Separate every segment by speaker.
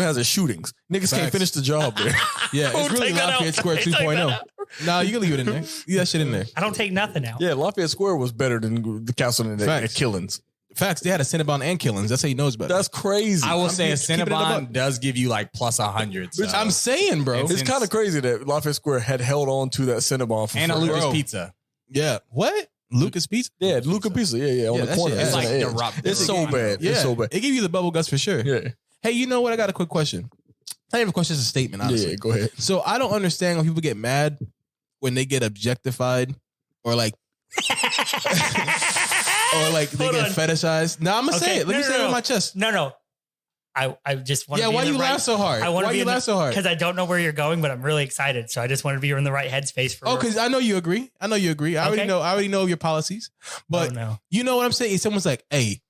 Speaker 1: hazard shootings. Niggas can't finish the job there.
Speaker 2: Yeah, it's really Lafayette Square 2.0. Nah, you can leave it in there. Leave that shit in there.
Speaker 3: I don't take nothing out.
Speaker 1: Yeah, Lafayette Square was better than the council and killings.
Speaker 2: Facts. They had a Cinnabon and killings. That's how he knows better.
Speaker 1: That's crazy.
Speaker 4: I will say a Cinnabon does give you like plus 100.
Speaker 2: Which I'm saying, bro.
Speaker 1: It's kind of crazy that Lafayette Square had held on to that Cinnabon for
Speaker 4: and a Lucas Pizza.
Speaker 2: Yeah. What? Lucas Pizza?
Speaker 1: Yeah, Lucas Pizza. Yeah. On the corner.
Speaker 4: It's like
Speaker 1: it's so bad.
Speaker 2: Yeah.
Speaker 1: It's so bad.
Speaker 2: It gave you the bubble guts for sure.
Speaker 1: Yeah.
Speaker 2: Hey, you know what? I got a quick question. I have a question. It's a statement, honestly.
Speaker 1: Yeah, go ahead.
Speaker 2: So I don't understand when people get mad when they get objectified or like or like they get fetishized. No, I'm gonna say it. Let me say it on my chest.
Speaker 3: No. I just want to
Speaker 2: be
Speaker 3: why
Speaker 2: you laugh so hard? Why you laugh so hard?
Speaker 3: Because I don't know where you're going, but I'm really excited. So I just want to be in the right headspace for
Speaker 2: because I know you agree. I already know your policies. But you know what I'm saying? Someone's like, hey,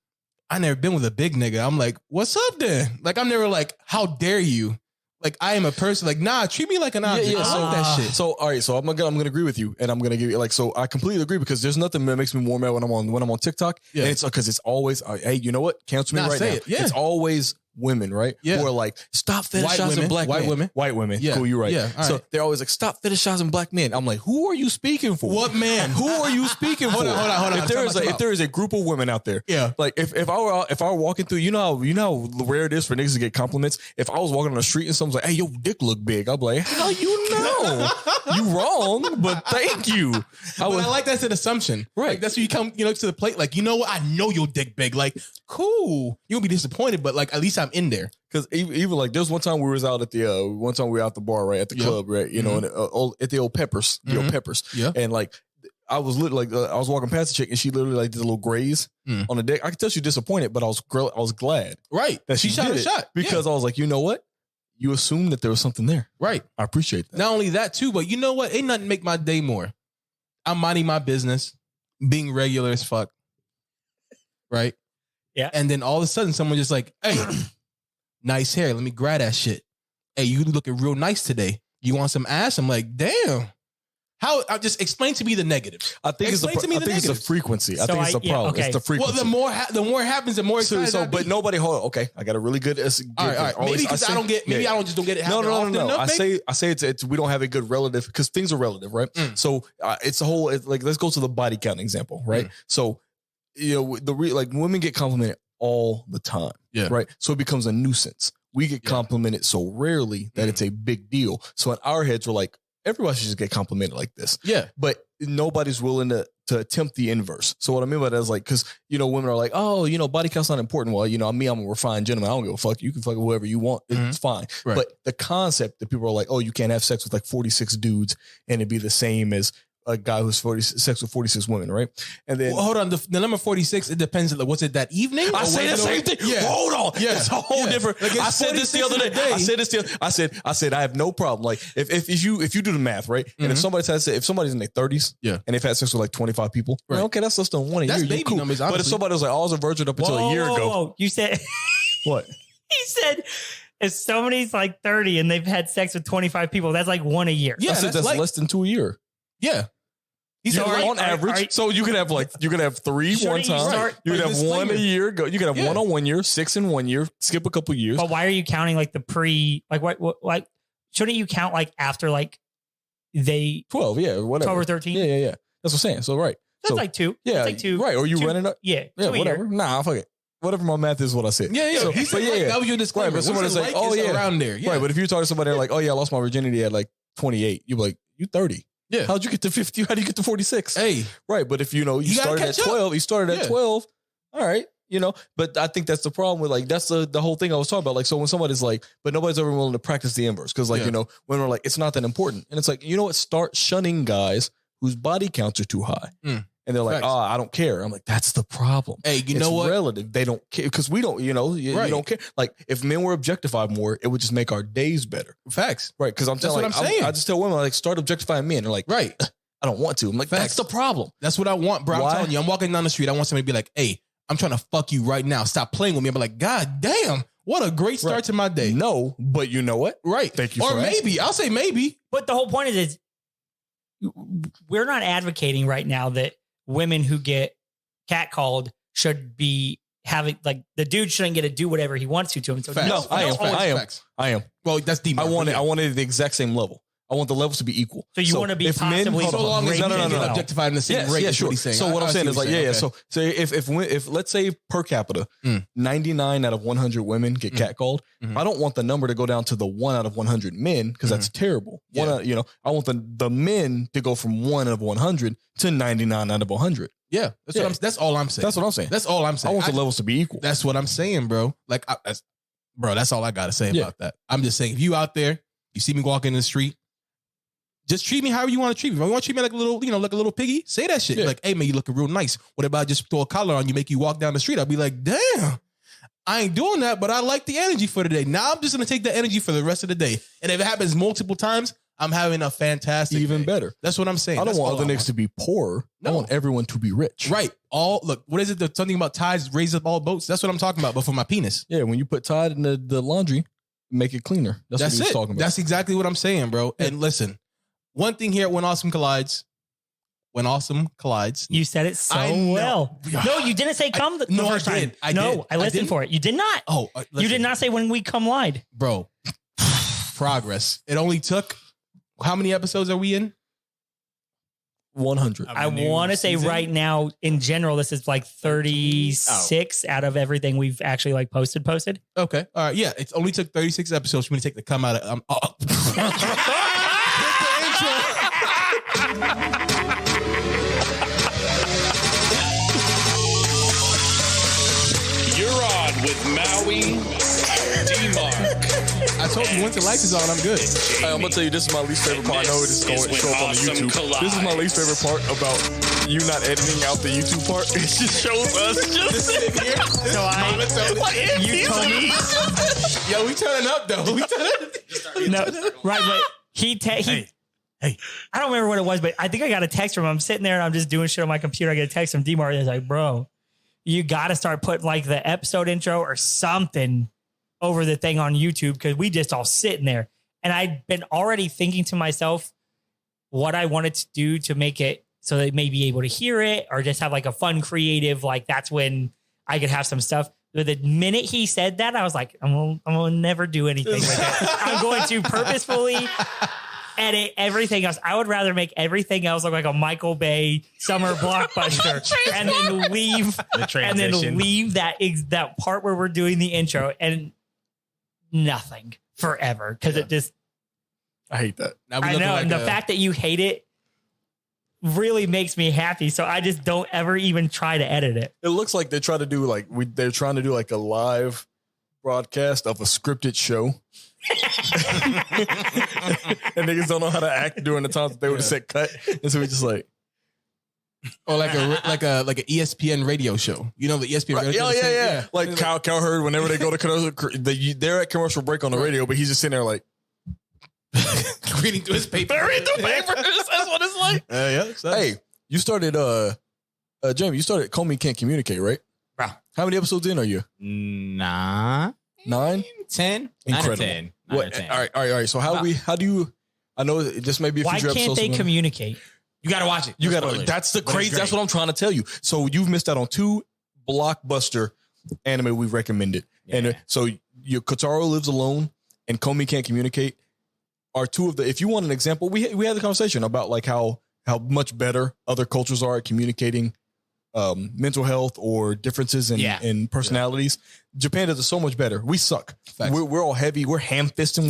Speaker 2: I never been with a big nigga. I'm like, what's up then? Like, I'm never like, how dare you? Like, I am a person. Like, nah, treat me like an object.
Speaker 1: Yeah.
Speaker 2: I like that shit.
Speaker 1: So, all right. So I'm gonna agree with you, and I'm gonna give you like. So I completely agree because there's nothing that makes me more mad when I'm on TikTok. Yeah. And it's because it's always, hey, you know what? Cancel me right now.
Speaker 2: Yeah.
Speaker 1: It's always women, right?
Speaker 2: Yeah.
Speaker 1: Who are like, stop fetishizing black men. White women.
Speaker 2: Yeah.
Speaker 1: Cool, you're right.
Speaker 2: Yeah.
Speaker 1: So they're always like, stop fetishizing black men. I'm like, who are you speaking for?
Speaker 2: What man?
Speaker 1: Who are you speaking for?
Speaker 2: Hold on.
Speaker 1: If there is a group of women out there, like if I were walking through, you know how rare it is for niggas to get compliments. If I was walking on the street and someone's like, hey, your dick look big, I'm like, how you know? You wrong, but thank you.
Speaker 2: I like that's an assumption.
Speaker 1: Right.
Speaker 2: Like that's when you come, to the plate. Like, you know what? I know your dick big. Like, cool. You'll be disappointed, but like at least I'm in there.
Speaker 1: Because even like there's one time we was out at the the bar, right, at the club, right, and at the old Peppers, old Peppers, and like I was literally like I was walking past the chick and she literally like did a little graze on the deck. I could tell she was disappointed, but I was glad,
Speaker 2: right,
Speaker 1: that she shot a shot because I was like, you know what, you assumed that there was something there,
Speaker 2: right?
Speaker 1: I appreciate that.
Speaker 2: Not only that too, but you know what, ain't nothing make my day more. I'm minding my business, being regular as fuck, right?
Speaker 3: Yeah,
Speaker 2: and then all of a sudden someone just like, hey. Nice hair. Let me grab that shit. Hey, you looking real nice today. You want some ass? I'm like, damn. How? Just explain to me the negative.
Speaker 1: I think it's the frequency. I think it's the problem.
Speaker 3: Okay.
Speaker 1: It's the frequency.
Speaker 2: Well, the more happens, the more excited.
Speaker 1: So, but nobody. Hold on. Okay, I got a really good.
Speaker 2: All right. Maybe because I don't get. Maybe I don't get it.
Speaker 1: No. I say it's we don't have a good relative because things are relative, right? So it's a whole. Like let's go to the body count example, right? So like women get complimented all the time.
Speaker 2: Yeah.
Speaker 1: Right. So it becomes a nuisance. We get complimented so rarely that it's a big deal. So in our heads, we're like, everybody should just get complimented like this.
Speaker 2: Yeah.
Speaker 1: But nobody's willing to attempt the inverse. So what I mean by that is like, because, women are like, oh, body count's not important. Well, I'm a refined gentleman. I don't give a fuck. You can fuck whoever you want. It's fine. Right. But the concept that people are like, oh, you can't have sex with like 46 dudes and it'd be the same as a guy who's sex with 46 women, right? And then
Speaker 2: hold on, the number 46, it depends. Was it that evening?
Speaker 1: I say the same thing. Yeah. Hold on, it's a whole different. Like I said this the other day. I said I have no problem. Like if you do the math, right? And if somebody's in their 30s, and they've had sex with like 25 people, right? Okay, that's less than one a year.
Speaker 2: That's baby
Speaker 1: cool.
Speaker 2: numbers. Honestly.
Speaker 1: But if somebody was like, I was a virgin up until a year ago.
Speaker 3: Whoa. You said
Speaker 1: what?
Speaker 3: He said. If somebody's like 30 and they've had sex with 25 people, that's like one a year.
Speaker 1: Yeah, that's less than 2 a year.
Speaker 2: Yeah.
Speaker 1: On average, so you can have three one time. You can have one a year. You can have 1 on 1 year, 6 in 1 year. Skip a couple years.
Speaker 3: But why are you counting like the what? Shouldn't you count like after like they
Speaker 1: 12? Yeah, whatever.
Speaker 3: 12 or 13.
Speaker 1: Yeah. That's what I'm saying. So right.
Speaker 3: That's like 2.
Speaker 1: Yeah,
Speaker 3: that's like 2.
Speaker 1: Right. Or you running up?
Speaker 3: Yeah.
Speaker 1: Whatever. Nah, fuck it. Whatever my math is, what I said.
Speaker 2: Yeah. So, that was your disclaimer.
Speaker 1: Right, but somebody's like, oh yeah,
Speaker 2: around there. Yeah.
Speaker 1: Right. But if you talk to somebody like, oh yeah, I lost my virginity at like 28, you're like, you 30.
Speaker 2: Yeah.
Speaker 1: How'd you get to 50? How do you get to 46?
Speaker 2: Hey.
Speaker 1: Right. But if you started at 12, you started at 12. All right. But I think that's the problem with like, that's the whole thing I was talking about. Like, so when somebody's like, but nobody's ever willing to practice the inverse. Cause like, when we're like, it's not that important. And it's like, you know what? Start shunning guys whose body counts are too high. And they're like, I don't care. I'm like, that's the problem.
Speaker 2: Hey, you know what?
Speaker 1: Relative. They don't care because we don't, you don't care. Like if men were objectified more, it would just make our days better.
Speaker 2: Facts.
Speaker 1: Right. Because I'm telling I just tell women like start objectifying men. They're like,
Speaker 2: right.
Speaker 1: I don't want to. I'm like, that's the problem.
Speaker 2: That's what I want, bro. I'm telling you, I'm walking down the street. I want somebody to be like, hey, I'm trying to fuck you right now. Stop playing with me. I'm like, God damn. What a great start to my day.
Speaker 1: No, but you know what?
Speaker 2: Right.
Speaker 1: Thank you
Speaker 2: or
Speaker 1: for
Speaker 2: maybe.
Speaker 1: asking.
Speaker 2: I'll say maybe.
Speaker 3: But the whole point is we're not advocating right now that women who get catcalled should be having like the dude shouldn't get to do whatever he wants to him. So
Speaker 1: no, I am. Well, that's deep. I want it at the exact same level. I want the levels to be equal.
Speaker 3: So you want to be possibly
Speaker 2: so long as no objectified in the same rate.
Speaker 1: Yeah, sure. So what I'm saying is like, So if let's say per capita, 99 out of 100 women get catcalled, I don't want the number to go down to the 1 out of 100 men because that's terrible. I want the men to go from 1 out of 100 to 99 out of 100.
Speaker 2: Yeah, that's all I'm saying.
Speaker 1: That's what I'm saying.
Speaker 2: That's all I'm saying.
Speaker 1: I want the levels to be equal.
Speaker 2: That's what I'm saying, bro. Like, that's all I gotta say about that. I'm just saying, if you out there, you see me walking in the street, just treat me however you want to treat me. If you want to treat me like a little, like a little piggy, say that shit. Like, hey man, you looking real nice. What about I just throw a collar on you, make you walk down the street? I'll be like, damn, I ain't doing that, but I like the energy for the day. Now I'm just gonna take the energy for the rest of the day. And if it happens multiple times, I'm having a fantastic
Speaker 1: even
Speaker 2: day.
Speaker 1: Better.
Speaker 2: That's what I'm saying.
Speaker 1: I don't want other niggas to be poor. No. I want everyone to be rich.
Speaker 2: Right. What is it? Something about tides raise up all boats. That's what I'm talking about. But for my penis.
Speaker 1: Yeah, when you put Tide in the laundry, make it cleaner. That's what he's talking about.
Speaker 2: That's exactly what I'm saying, bro. And listen, one thing here at When Awesome Collides.
Speaker 3: You said it so well. No, you didn't say come the first time. I listened for it. You did not.
Speaker 2: Oh,
Speaker 3: you did not say when we come live.
Speaker 2: Bro, progress. It only took, how many episodes are we in?
Speaker 1: 100.
Speaker 3: I want to say right now, in general, this is like 36 out of everything we've actually like posted.
Speaker 2: Okay. All right. Yeah. It only took 36 episodes for me to take the come out of,
Speaker 5: You're on with Maui D-Mark.
Speaker 2: I told you once the lights is on, I'm good.
Speaker 1: I'm going to tell you, this is my least favorite part. I know it's going to show up on the YouTube. This is my least favorite part about you not editing out the YouTube part. It just shows us just sitting here.
Speaker 3: So you told me.
Speaker 2: Yo, we turning up though.
Speaker 3: But he I don't remember what it was, but I think I got a text from him. I'm sitting there and I'm just doing shit on my computer. I get a text from D-Mar. He's like, bro, you got to start putting like the episode intro or something over the thing on YouTube because we just all sitting there. And I'd been already thinking to myself what I wanted to do to make it so they may be able to hear it or just have like a fun, creative, like that's when I could have some stuff. But the minute he said that, I was like, I'm gonna never do anything like that. I'm going to purposefully edit everything else. I would rather make everything else look like a Michael Bay summer blockbuster and then leave that part where we're doing the intro and nothing forever because it just.
Speaker 1: I hate that.
Speaker 3: I know, and the fact that you hate it really makes me happy. So I just don't ever even try to edit it.
Speaker 1: It looks like they try to do they're trying to do like a live broadcast of a scripted show. And niggas don't know how to act during the times that they would have said cut. And so we just like.
Speaker 2: Or like an ESPN radio show. You know the ESPN radio show?
Speaker 1: Yeah. Like Cal Hurd, whenever they go to commercial, they're at commercial break on the radio, but he's just sitting there like.
Speaker 2: reading through his paper.
Speaker 1: Reading through papers. That's what it's like. Hey, you started, Jamie, you started Call Me Can't Communicate, right?
Speaker 4: Bro.
Speaker 1: How many episodes in are you?
Speaker 4: 9?
Speaker 1: 10?
Speaker 4: Incredible.
Speaker 1: 10. What? All right. So how do you, I know this may be a future episode.
Speaker 3: Why can't they communicate?
Speaker 4: You got to watch it.
Speaker 1: That's the crazy. That's what I'm trying to tell you. So you've missed out on 2 blockbuster anime we've recommended. Yeah. And so your Kotaro Lives Alone and Call Me Can't Communicate are 2 of the, if you want an example, we had the conversation about like how much better other cultures are at communicating mental health or differences in personalities. Yeah. Japan does it so much better. We suck. We're all heavy. We're ham-fisting.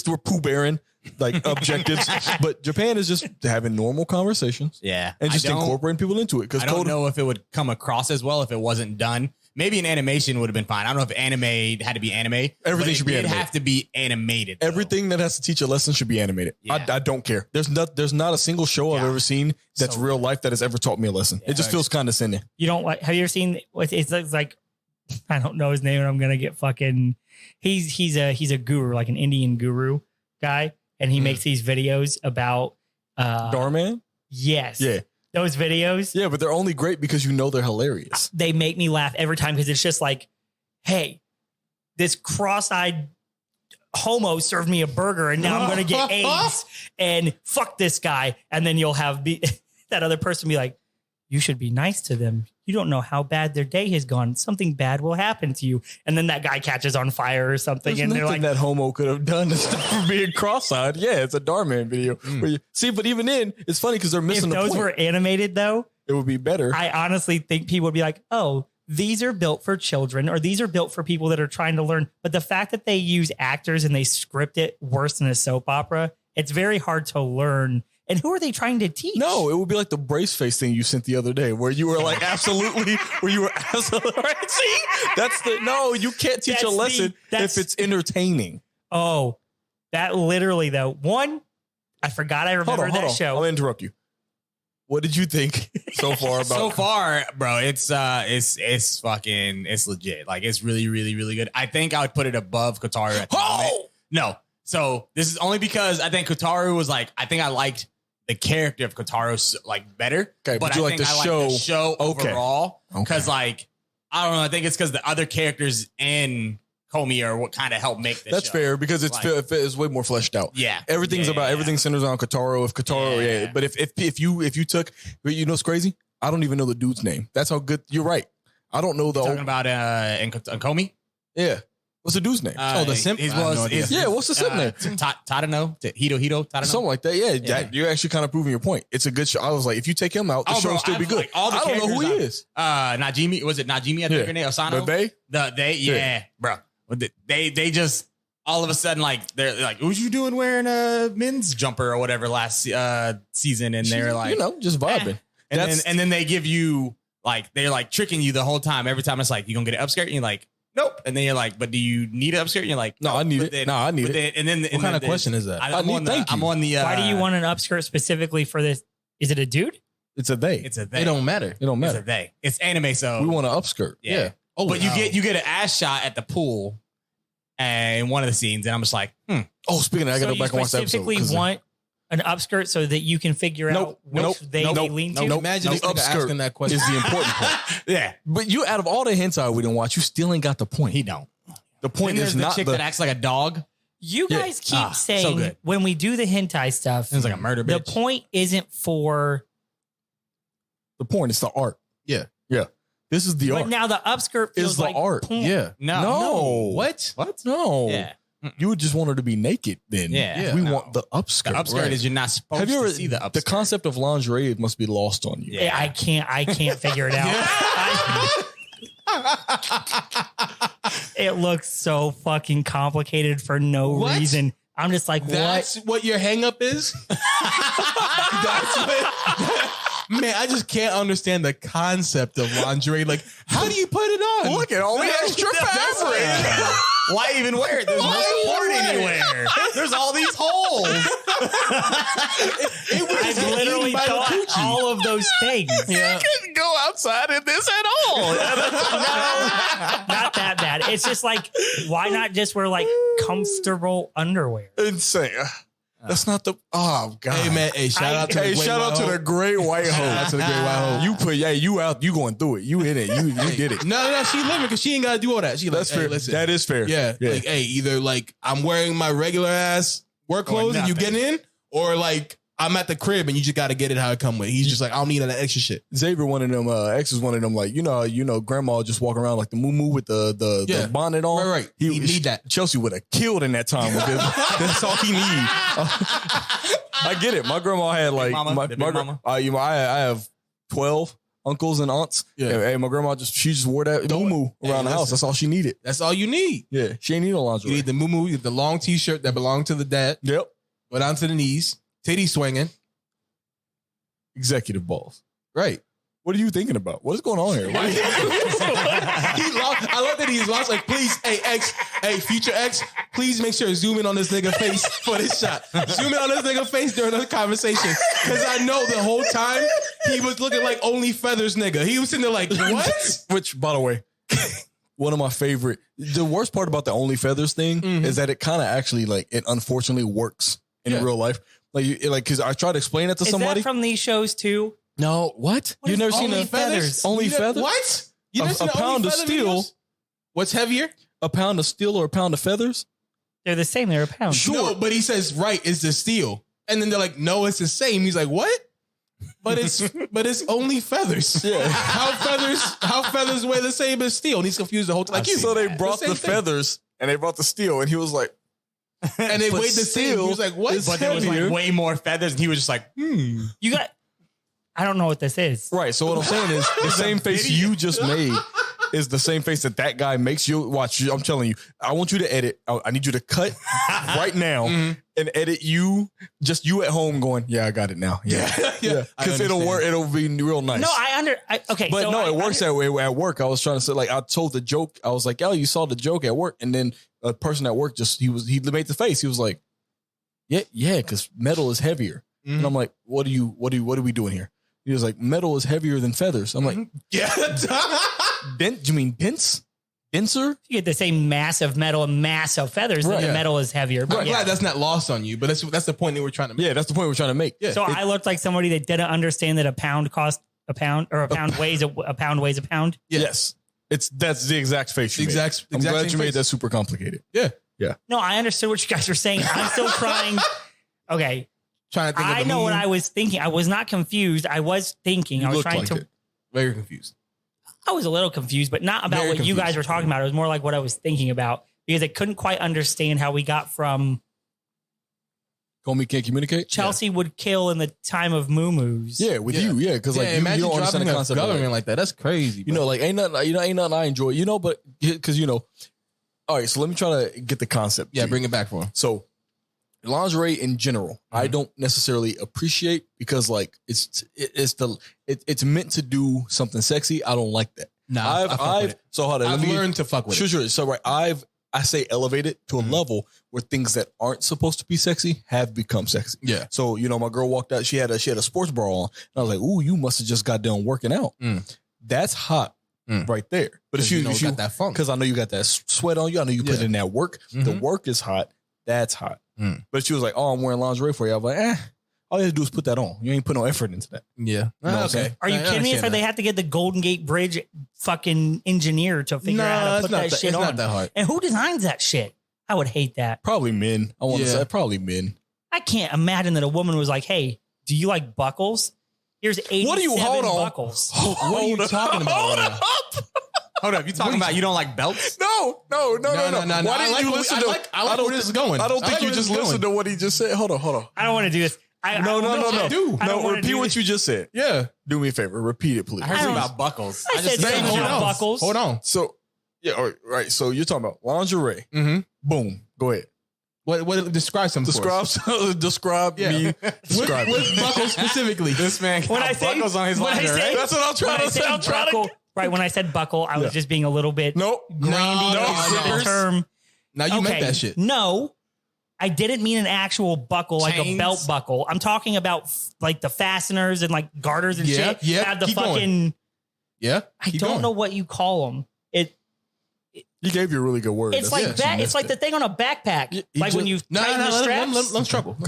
Speaker 1: We're poo-bearing like objectives. But Japan is just having normal conversations.
Speaker 4: Yeah.
Speaker 1: And just incorporating people into it.
Speaker 4: I don't know if it would come across as well if it wasn't done. Maybe an animation would have been fine. I don't know if anime had to be anime.
Speaker 1: Everything should be animated.
Speaker 4: It have to be animated. Though.
Speaker 1: Everything that has to teach a lesson should be animated. Yeah. I don't care. There's not a single show I've ever seen that's real life that has ever taught me a lesson. Yeah, it just feels condescending.
Speaker 3: You don't like? Have you ever seen? It's like I don't know his name, and I'm gonna get fucking. He's a guru, like an Indian guru guy, and he makes these videos about
Speaker 1: Dharman.
Speaker 3: Yes.
Speaker 1: Yeah.
Speaker 3: Those videos.
Speaker 1: Yeah, but they're only great because you know they're hilarious.
Speaker 3: They make me laugh every time because it's just like, hey, this cross-eyed homo served me a burger and now I'm going to get AIDS and fuck this guy. And then you'll have that other person be like, you should be nice to them. You don't know how bad their day has gone. Something bad will happen to you. And then that guy catches on fire or something.
Speaker 1: There's
Speaker 3: and they're like,
Speaker 1: that homo could have done for being cross-eyed. Yeah, it's a Darman video. See, but even then, it's funny because they're missing the point.
Speaker 3: If those were animated, though,
Speaker 1: it would be better.
Speaker 3: I honestly think people would be like, oh, these are built for children, or these are built for people that are trying to learn. But the fact that they use actors and they script it worse than a soap opera, it's very hard to learn. And who are they trying to teach?
Speaker 1: No, it would be like the brace face thing you sent the other day where you were like, absolutely, right? See, you can't teach a lesson if it's entertaining.
Speaker 3: Oh, that literally though. One, I forgot I remember that show.
Speaker 1: I'll interrupt you. What did you think so far about?
Speaker 4: So far, bro, it's fucking, it's legit. Like, it's really, really, really good. I think I would put it above Kotaru at the moment. No. So this is only because I think Kotaru was like, I think I liked the character of Kotaru like better. Okay,
Speaker 1: but you like the show
Speaker 4: overall. Because like, I don't know. I think it's because the other characters in Komi are what kind of help make this.
Speaker 1: That's
Speaker 4: show.
Speaker 1: fair because it's way more fleshed out.
Speaker 4: Yeah,
Speaker 1: everything centers on Kotaru. If Kotaru, but if you took, you know, what's crazy? I don't even know the dude's name. That's how good. You're right. I don't know the
Speaker 4: talking about in Komi.
Speaker 1: Yeah. What's the dude's name?
Speaker 2: The simp?
Speaker 1: What's the simp name?
Speaker 4: Tadano? Hito Tadano?
Speaker 1: Something like that. Yeah. You're actually kind of proving your point. It's a good show. I was like, if you take him out, the show will still be good.
Speaker 4: Like, I don't know who he is. Najimi. Was it Najimi? I think her name. Osano? Bro. They just, all of a sudden, like, they're like, what you doing wearing a men's jumper or whatever last season? And they're like,
Speaker 1: you know, just vibing.
Speaker 4: And then they give you, like, they're like tricking you the whole time. Every time it's like, you gonna get an upskirt? And you're like, nope. And then you're like, but do you need an upskirt? And you're like,
Speaker 1: no, I need it. I need it.
Speaker 2: And then what kind of question is that?
Speaker 4: I'm on the.
Speaker 3: Why do you want an upskirt specifically for this? Is it a dude?
Speaker 1: It's a they.
Speaker 4: It's a they.
Speaker 2: It don't matter.
Speaker 4: It's a they. It's anime, so
Speaker 1: we want an upskirt.
Speaker 4: Yeah. Oh, but you get an ass shot at the pool, in one of the scenes, and I'm just like,
Speaker 1: Oh, speaking of, I gotta go back and watch that episode.
Speaker 3: Specifically want an upskirt so that you can figure out which they lean to.
Speaker 2: Imagine the upskirt asking that question
Speaker 1: is the important part.
Speaker 4: Yeah,
Speaker 1: but you, out of all the hentai we didn't watch, you still ain't got the point.
Speaker 4: He don't.
Speaker 1: The point is not
Speaker 4: the chick that acts like a dog.
Speaker 3: You guys keep saying
Speaker 4: so
Speaker 3: when we do the hentai stuff,
Speaker 4: it's like a murder bitch.
Speaker 3: The point isn't for.
Speaker 1: The point is the art. Yeah. This is the art.
Speaker 3: But now the upskirt feels
Speaker 1: is the
Speaker 3: like
Speaker 1: art.
Speaker 3: porn.
Speaker 1: Yeah.
Speaker 4: No.
Speaker 1: What? No.
Speaker 4: Yeah.
Speaker 1: You would just want her to be naked then.
Speaker 4: Yeah.
Speaker 1: We want the upskirt.
Speaker 4: The upskirt is you're not supposed to see the upskirt.
Speaker 1: The concept of lingerie must be lost on you.
Speaker 3: Yeah. I can't figure it out. It looks so fucking complicated for no reason. I'm just like,
Speaker 2: That's what your hang up is? That's what... Man, I just can't understand the concept of lingerie. Like, how do you put it on?
Speaker 1: Look at all the extra fabric.
Speaker 4: Why even wear it? There's no support anywhere. There's all these holes.
Speaker 3: I've literally thought all of those things.
Speaker 1: Yeah. You couldn't go outside in this at all.
Speaker 3: Not that bad. It's just like, why not just wear like comfortable underwear?
Speaker 1: Insane. That's not the. Oh God!
Speaker 2: Hey man! Hey, shout out to the
Speaker 1: great white hoe.
Speaker 2: Shout out to the great white hoe.
Speaker 1: You put you out. You going through it. You in it. You did it.
Speaker 2: No, she living because she ain't got to do all that.
Speaker 1: That's fair. Listen, that is fair.
Speaker 2: Yeah. Like, hey, either like I'm wearing my regular ass work clothes and you get in, or like I'm at the crib and you just got to get it how it come with. He's just like, I don't need that extra shit.
Speaker 1: Xavier, one of them, X is one of them. Like you know, grandma just walk around like the moo with the bonnet on.
Speaker 2: Right. He need that.
Speaker 1: Chelsea would have killed in that time with this. That's all he need. I get it. My grandma had like I have 12 uncles and aunts. Yeah. Hey, my grandma she just wore that moo around the house. That's all she needed.
Speaker 2: That's all you need.
Speaker 1: Yeah, she ain't need no lingerie.
Speaker 2: You need the moo, the long t-shirt that belonged to the dad.
Speaker 1: Yep.
Speaker 2: Go down to the knees. Titty swinging.
Speaker 1: Executive balls. Right. What are you thinking about? What is going on here?
Speaker 2: He lost. I love that he's lost. Like, please, future X, please make sure zoom in on this nigga face for this shot. Zoom in on this nigga face during the conversation. Because I know the whole time he was looking like Only Feathers nigga. He was sitting there like, what?
Speaker 1: Which, by the way, one of my favorite. The worst part about the Only Feathers thing is that it kind of actually like it unfortunately works in real life. Like because I tried to explain it to somebody.
Speaker 3: Is that from these shows too?
Speaker 1: No, what? You've never seen
Speaker 3: Only Feathers?
Speaker 1: Only Feathers?
Speaker 2: What? You never seen
Speaker 1: a pound of steel.
Speaker 2: Videos? What's heavier?
Speaker 1: A pound of steel or a pound of feathers?
Speaker 3: They're the same. They're a pound.
Speaker 2: Sure, but he says, right, it's the steel. And then they're like, no, it's the same. He's like, what? But it's only feathers.
Speaker 1: Yeah.
Speaker 2: How feathers weigh the same as steel? And he's confused the whole time. Like you.
Speaker 1: So they brought the feathers and they brought the steel, and he was like,
Speaker 2: and they weighed the steel. He was like, what?
Speaker 4: But there was like way more feathers, and he was just like,
Speaker 3: You got. I don't know what this is.
Speaker 1: Right. So what I'm saying is the same face you just made is the same face that guy makes. You watch. I'm telling you. I want you to edit. I need you to cut right now and edit you at home going, yeah, I got it now. Yeah. Because it'll work. It'll be real nice.
Speaker 3: No, okay.
Speaker 1: But so no, it works that way at work. I was trying to say, like, I told the joke. I was like, oh, you saw the joke at work. And then a person at work he made the face. He was like, yeah, because metal is heavier. And I'm like, what are we doing here? He was like, metal is heavier than feathers. I'm like,
Speaker 2: yeah.
Speaker 1: You mean dense? Denser?
Speaker 3: You get the same mass of metal and mass of feathers, then the metal is heavier.
Speaker 2: But I'm glad that's not lost on you, but that's the point that we're trying to make.
Speaker 1: Yeah, that's the point we're trying to make. Yeah.
Speaker 3: So I looked like somebody that didn't understand that a pound costs a pound, or a pound weighs a pound.
Speaker 1: Yes. That's the exact face you made. I'm glad you made that super complicated.
Speaker 2: Yeah.
Speaker 3: No, I understood what you guys were saying. I'm still trying. Okay.
Speaker 2: Trying to think
Speaker 3: I know what I was thinking. I was not confused. I was thinking. I was trying to.
Speaker 2: Very confused.
Speaker 3: I was a little confused, but not about what you guys were talking about. It was more like what I was thinking about, because I couldn't quite understand how we got from
Speaker 1: Comey can't communicate.
Speaker 3: Chelsea would kill in the time of moo-moos.
Speaker 1: Yeah, with you. Yeah, because like you don't understand the concept of
Speaker 2: government like that. That's crazy.
Speaker 1: You know, like ain't nothing I enjoy. But because all right. So let me try to get the concept.
Speaker 2: Yeah, bring it back for him.
Speaker 1: So lingerie in general, I don't necessarily appreciate, because like it's meant to do something sexy. I don't like that.
Speaker 2: Nah, I've learned to fuck with it.
Speaker 1: Sure. So right, I say elevate it to a level where things that aren't supposed to be sexy have become sexy.
Speaker 2: Yeah.
Speaker 1: So my girl walked out. She had a sports bra on, and I was like, "Ooh, you must have just got done working out." That's hot right there. But if you
Speaker 2: got that funk,
Speaker 1: because I know you got that sweat on you. I know you put in that work. The work is hot. That's hot. But she was like, "Oh, I'm wearing lingerie for you." I was like, all you have to do is put that on. You ain't put no effort into that.
Speaker 2: Yeah.
Speaker 1: Okay.
Speaker 3: Are you kidding me? If they have to get the Golden Gate Bridge fucking engineer to figure out how to put that shit on.
Speaker 2: It's not that hard.
Speaker 3: And who designs that shit? I would hate that.
Speaker 1: Probably men. I want to say probably men.
Speaker 3: I can't imagine that a woman was like, "Hey, do you like buckles? Here's 87 buckles."
Speaker 2: What are you talking about?
Speaker 4: Hold up. You talking about you don't like belts?
Speaker 1: No. Why didn't you listen to?
Speaker 2: I like where this is going.
Speaker 1: I don't think you just listened to what he just said. Hold on.
Speaker 3: I don't want to do this.
Speaker 1: No.
Speaker 2: I do.
Speaker 1: No, repeat what you just said.
Speaker 2: Yeah.
Speaker 1: Do me a favor. Repeat it, please.
Speaker 4: I heard something about buckles.
Speaker 3: I said something about buckles.
Speaker 2: Hold on.
Speaker 1: So, yeah, all right. So you're talking about lingerie. Boom. Go ahead.
Speaker 2: What describe something?
Speaker 1: Describe me. Describe
Speaker 2: with buckles specifically.
Speaker 4: This man got buckles on his lingerie.
Speaker 1: That's what I'm trying to say.
Speaker 3: Right, when I said buckle, I was just being a little bit grandy with the term.
Speaker 2: Now you meant that shit.
Speaker 3: No, I didn't mean an actual buckle, like a belt buckle. I'm talking about like the fasteners and like garters and shit.
Speaker 2: Yeah,
Speaker 3: have the
Speaker 2: keep
Speaker 3: fucking.
Speaker 2: Going. Yeah,
Speaker 3: I don't know what you call them.
Speaker 1: He gave you a really good word.
Speaker 3: It's like that. It's like the thing on a backpack. Like when you tighten the straps.
Speaker 2: Let's struggle.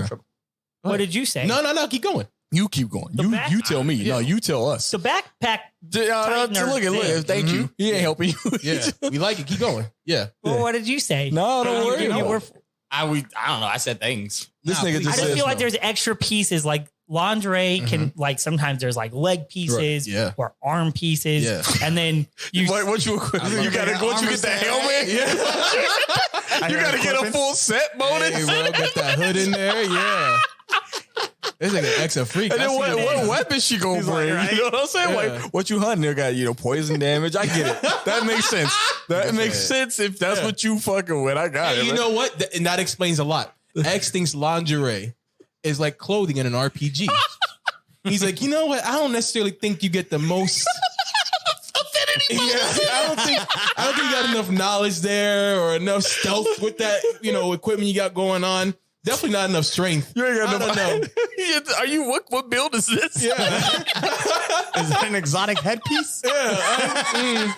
Speaker 3: What did you say?
Speaker 2: No. Keep going.
Speaker 1: You keep going. You tell me. No, you tell us.
Speaker 3: The backpack.
Speaker 1: Look. Thank you. He ain't helping you.
Speaker 2: Yeah, we like it. Keep going. Yeah.
Speaker 3: Well, what did you say?
Speaker 1: No, don't worry.
Speaker 4: I don't know. I said things.
Speaker 1: This nigga just
Speaker 3: I just feel like there's extra pieces, like lingerie can like sometimes there's like leg pieces or arm pieces, and then you
Speaker 1: what you get that helmet? Yeah, you gotta get a full set bonus.
Speaker 2: Hey, bro, get that hood in there. Yeah. This nigga an extra freak.
Speaker 1: And then what weapon she gonna bring? Like, you know what I'm saying? Like, what you hunting? There got poison damage. I get it. That makes sense. That makes sense if that's what you fucking with. I got it.
Speaker 2: You know what? And that explains a lot. X thinks lingerie is like clothing in an RPG. He's like, you know what? I don't necessarily think you get the most affinity. I don't think you got enough knowledge there or enough stealth with that, equipment you got going on. Definitely not enough strength.
Speaker 1: You ain't got enough. Are you what build is this?
Speaker 2: Yeah.
Speaker 4: Is that an exotic headpiece?
Speaker 2: Yeah.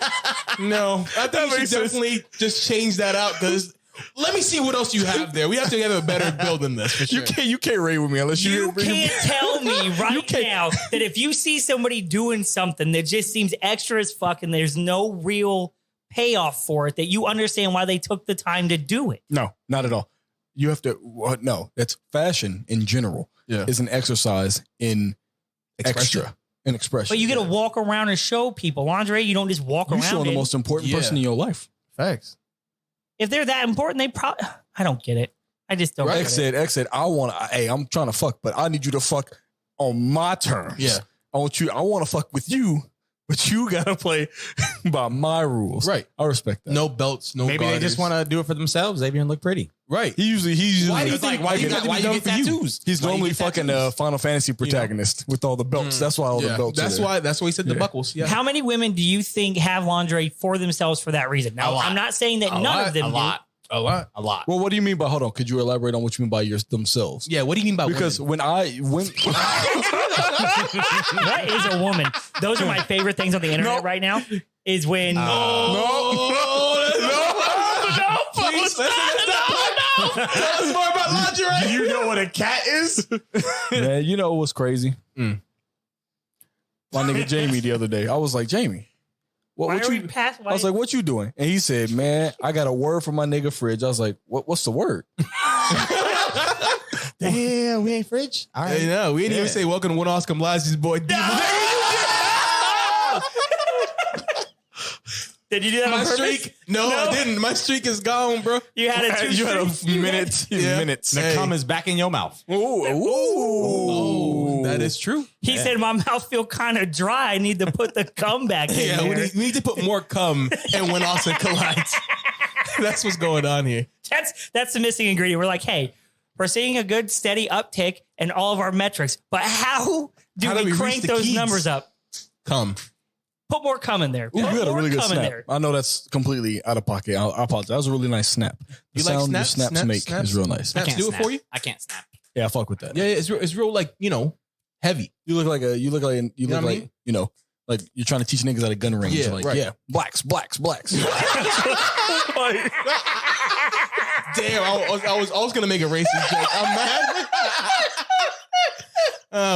Speaker 2: No. I think you should definitely just change that out because let me see what else you have there. We have to have a better build than this for sure.
Speaker 1: You can't raid with me unless
Speaker 3: you can't tell me now that if you see somebody doing something that just seems extra as fuck and there's no real payoff for it, that you understand why they took the time to do it.
Speaker 1: No, not at all. You have to, no, that's fashion in general is an exercise in extra and expression.
Speaker 3: But you get to walk around and show people lingerie. You don't just walk around.
Speaker 1: You're showing the most important person in your life.
Speaker 2: Facts.
Speaker 3: If they're that important, they probably. I don't get it. I just don't.
Speaker 1: X said, hey, I'm trying to fuck, but I need you to fuck on my terms.
Speaker 2: Yeah.
Speaker 1: I want to fuck with you, but you gotta play by my rules.
Speaker 2: Right.
Speaker 1: I respect that.
Speaker 2: No belts, no
Speaker 4: Maybe
Speaker 2: garters.
Speaker 4: they just want to do it for themselves, Xavier, and look pretty.
Speaker 2: Right.
Speaker 1: He's usually
Speaker 4: Why do you think? Why you get tattoos?
Speaker 1: He's normally fucking the Final Fantasy protagonist with all the belts. That's why all the belts.
Speaker 2: That's why he said the buckles. Yeah.
Speaker 3: How many women do you think have lingerie for themselves for that reason? Now, I'm not saying that none of them do.
Speaker 2: A lot.
Speaker 4: Well,
Speaker 1: what do you mean by, hold on, could you elaborate on what you mean by themselves?
Speaker 2: Yeah, what do you mean by
Speaker 1: because
Speaker 2: women?
Speaker 3: That is a woman. Those are my favorite things on the internet right now. Is when
Speaker 2: Please, tell us more about lingerie.
Speaker 4: Do you know what a cat is?
Speaker 1: Man, you know what's crazy? My nigga Jamie the other day. I was like, Jamie, what you? I was like, what you doing? And he said, man, I got a word for my nigga Fridge. I was like, what's the word?
Speaker 4: Damn, we ain't Fridge.
Speaker 2: All right. No, we didn't even say welcome to One Oscar Blasie's boy.
Speaker 3: Did you do that
Speaker 2: my
Speaker 3: on purpose?
Speaker 2: streak? No, I didn't. My streak is gone, bro.
Speaker 3: You had a
Speaker 1: minute. Minutes.
Speaker 4: The cum is back in your mouth.
Speaker 2: Ooh. That is true.
Speaker 3: He said, my mouth feel kind of dry. I need to put the cum back in
Speaker 2: Yeah,
Speaker 3: there.
Speaker 2: we need to put more cum and when Austin collides. That's what's going on here.
Speaker 3: That's the missing ingredient. We're like, hey, we're seeing a good steady uptick in all of our metrics, but how do we crank those numbers up?
Speaker 2: Cum.
Speaker 3: Put more cum in there.
Speaker 1: Ooh, you had a really good snap. I know that's completely out of pocket. I apologize. That was a really nice snap. The sound your snaps make is real nice.
Speaker 2: Snaps do it for you?
Speaker 4: I can't snap.
Speaker 1: Yeah, I fuck with that.
Speaker 2: Yeah, it's real like, heavy.
Speaker 1: You look like you're trying to teach niggas at a gun range.
Speaker 2: Yeah,
Speaker 1: like,
Speaker 2: right.
Speaker 1: yeah, blacks.
Speaker 2: Damn, I was gonna make a racist joke. I'm mad.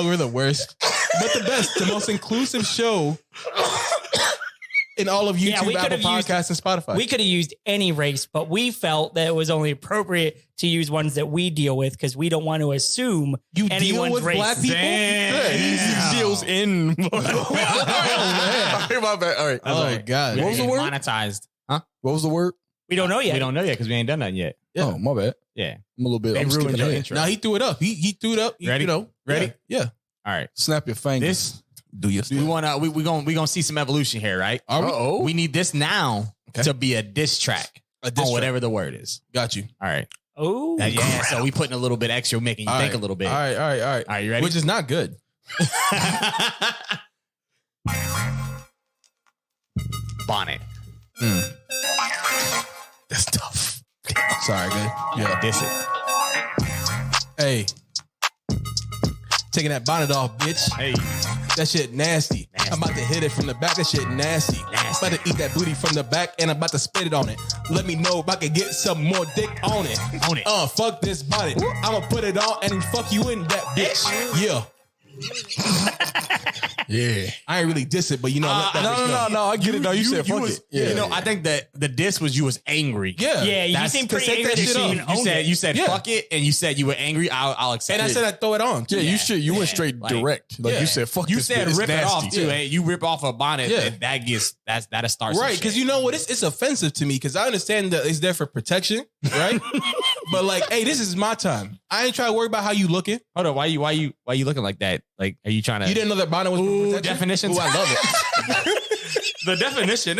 Speaker 2: We're the worst, but the best, the most inclusive show in all of YouTube, Apple Podcasts, and Spotify.
Speaker 3: We could have used any race, but we felt that it was only appropriate to use ones that we deal with because we don't want to assume
Speaker 2: you
Speaker 3: anyone's
Speaker 2: deal with
Speaker 3: race.
Speaker 2: black people.
Speaker 1: He deals in. My bad. All right.
Speaker 2: Oh God.
Speaker 1: What was the word?
Speaker 4: Monetized. Huh?
Speaker 1: What was the word?
Speaker 3: We don't know yet.
Speaker 4: We don't know yet because we ain't done nothing yet.
Speaker 1: Yeah. Oh, my bad.
Speaker 4: Yeah.
Speaker 1: I'm a little bit.
Speaker 4: They
Speaker 1: I'm
Speaker 4: ruined
Speaker 1: skipping
Speaker 4: your
Speaker 1: ahead.
Speaker 4: intro.
Speaker 2: Now he threw it up. He threw it up.
Speaker 4: Ready? Ready?
Speaker 2: Yeah.
Speaker 4: All right.
Speaker 1: Snap your fingers.
Speaker 2: Do you?
Speaker 4: We want to. We gonna see some evolution here, right?
Speaker 2: Are we?
Speaker 4: We need this now to be a diss track on whatever the word is.
Speaker 2: Got you.
Speaker 4: All right.
Speaker 3: Oh.
Speaker 4: Yeah. So we putting a little bit extra, making you think a little bit.
Speaker 2: All right.
Speaker 4: All right. You ready?
Speaker 2: Which is not good.
Speaker 4: Bonnet.
Speaker 1: That's tough.
Speaker 2: Sorry, good.
Speaker 4: Yeah. Diss it.
Speaker 2: Hey. Taking that bonnet off, bitch.
Speaker 4: Hey.
Speaker 2: That shit nasty. I'm about to hit it from the back. That shit nasty. I'm about to eat that booty from the back and I'm about to spit it on it. Let me know if I can get some more dick on it. Fuck this bonnet. I'ma put it on and then fuck you in that bitch. Yeah.
Speaker 1: Yeah.
Speaker 2: I ain't really diss it, but
Speaker 1: No, I get it. No, you said fuck it.
Speaker 4: Yeah. I think that the diss was you was angry.
Speaker 2: Yeah.
Speaker 3: Yeah, you seem pretty angry.
Speaker 4: You said fuck it, and you said you were angry. I'll accept it.
Speaker 2: And I said I'd throw it on.
Speaker 1: Yeah, you should. You went straight direct. Like you said, fuck.
Speaker 4: You
Speaker 1: this
Speaker 4: said
Speaker 1: bitch.
Speaker 4: rip it off too.
Speaker 1: Yeah.
Speaker 4: You rip off a bonnet.
Speaker 2: Yeah.
Speaker 4: That'll start some
Speaker 2: Right,
Speaker 4: shit.
Speaker 2: because you know what? It's offensive to me because I understand that it's there for protection, right? But like, hey, this is my time. I ain't trying to worry about how you looking.
Speaker 4: Hold on, why you looking like that? Like, are you trying to?
Speaker 2: You didn't know that bonnet was for protection?
Speaker 4: Definitions.
Speaker 2: Ooh, I love it.
Speaker 4: The definition.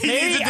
Speaker 3: Maybe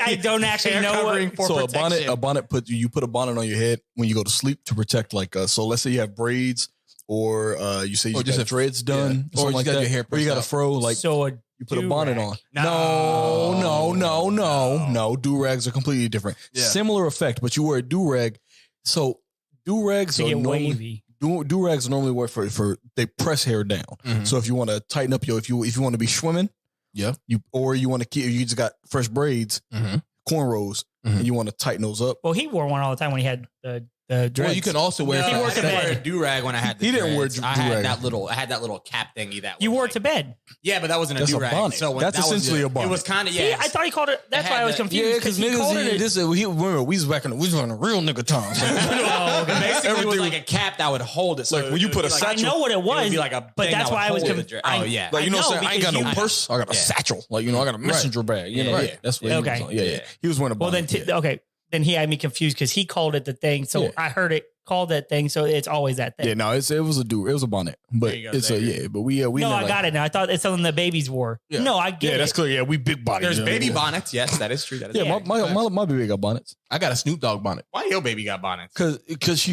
Speaker 3: I don't actually know what.
Speaker 4: For
Speaker 1: So
Speaker 4: protection.
Speaker 1: a bonnet you put a bonnet on your head when you go to sleep to protect so let's say you have braids or you say you just have dreads done
Speaker 2: or
Speaker 1: something like
Speaker 2: got
Speaker 1: that,
Speaker 2: your hair
Speaker 1: or you got a
Speaker 2: pressed
Speaker 1: fro like
Speaker 3: So
Speaker 1: you put a bonnet on.
Speaker 3: No.
Speaker 1: No. Do-rags are completely different.
Speaker 2: Yeah.
Speaker 1: Similar effect, but you wear a do-rag. So do-rags
Speaker 3: to
Speaker 1: are
Speaker 3: get
Speaker 1: normally
Speaker 3: wavy.
Speaker 1: do-rags normally work for they press hair down.
Speaker 2: Mhm.
Speaker 1: So if you want to tighten up if you want to be swimming,
Speaker 2: Yeah.
Speaker 1: you want to keep you just got fresh braids,
Speaker 2: Mhm.
Speaker 1: cornrows,
Speaker 2: Mhm.
Speaker 1: and you want to tighten those up.
Speaker 3: Well, he wore one all the time when he had the the dreads.
Speaker 2: Well, you can also wear.
Speaker 3: He wore it to bed.
Speaker 4: a do-rag when I had the
Speaker 1: He didn't wear
Speaker 4: dreads. I
Speaker 1: do-rag.
Speaker 4: had that little cap thingy that
Speaker 3: You
Speaker 4: was
Speaker 3: wore
Speaker 4: like,
Speaker 3: it to bed.
Speaker 4: Yeah, but that wasn't a
Speaker 1: That's a
Speaker 4: do-rag.
Speaker 1: bonnet.
Speaker 4: So when
Speaker 1: That's
Speaker 4: that
Speaker 1: essentially a bonnet.
Speaker 4: It was kind of
Speaker 3: See, I thought he called it. That's why I was confused.
Speaker 1: Yeah, because
Speaker 3: he called it.
Speaker 1: remember, we was back in the real nigga times.
Speaker 3: Oh, okay.
Speaker 4: Basically, it was like a cap that would hold it. So
Speaker 1: Like when you put a
Speaker 3: I know what it
Speaker 4: it
Speaker 3: was,
Speaker 4: would be like a
Speaker 3: but
Speaker 4: thing
Speaker 3: that's
Speaker 4: that
Speaker 3: why I
Speaker 4: would
Speaker 3: was
Speaker 4: hold
Speaker 3: confused.
Speaker 4: the dread. Oh yeah,
Speaker 1: Like, you know what I'm saying? I ain't got no
Speaker 3: because
Speaker 1: purse. I got a satchel. Like, I got a messenger bag. You know,
Speaker 4: Right.
Speaker 1: yeah. That's what he was on. Yeah. He was wearing a
Speaker 3: Well,
Speaker 1: bonnet.
Speaker 3: then, okay. Then he had me confused because he called it the thing. So
Speaker 1: Yeah.
Speaker 3: I heard it called that thing. So it's always that thing.
Speaker 1: Yeah, no, it was a bonnet, but
Speaker 4: There you go,
Speaker 1: it's
Speaker 4: Xavier.
Speaker 1: but we
Speaker 3: No, I got it now. I thought it's something that babies wore.
Speaker 1: Yeah.
Speaker 3: No, I get
Speaker 1: Yeah,
Speaker 3: it.
Speaker 1: that's clear. Yeah, we big bodies.
Speaker 4: There's
Speaker 1: you know,
Speaker 4: baby
Speaker 1: yeah.
Speaker 4: bonnets. Yes, that is true. That is
Speaker 1: Yeah,
Speaker 4: true.
Speaker 1: my baby got bonnets
Speaker 2: I got a Snoop Dogg bonnet.
Speaker 4: Why your baby got bonnets?
Speaker 1: because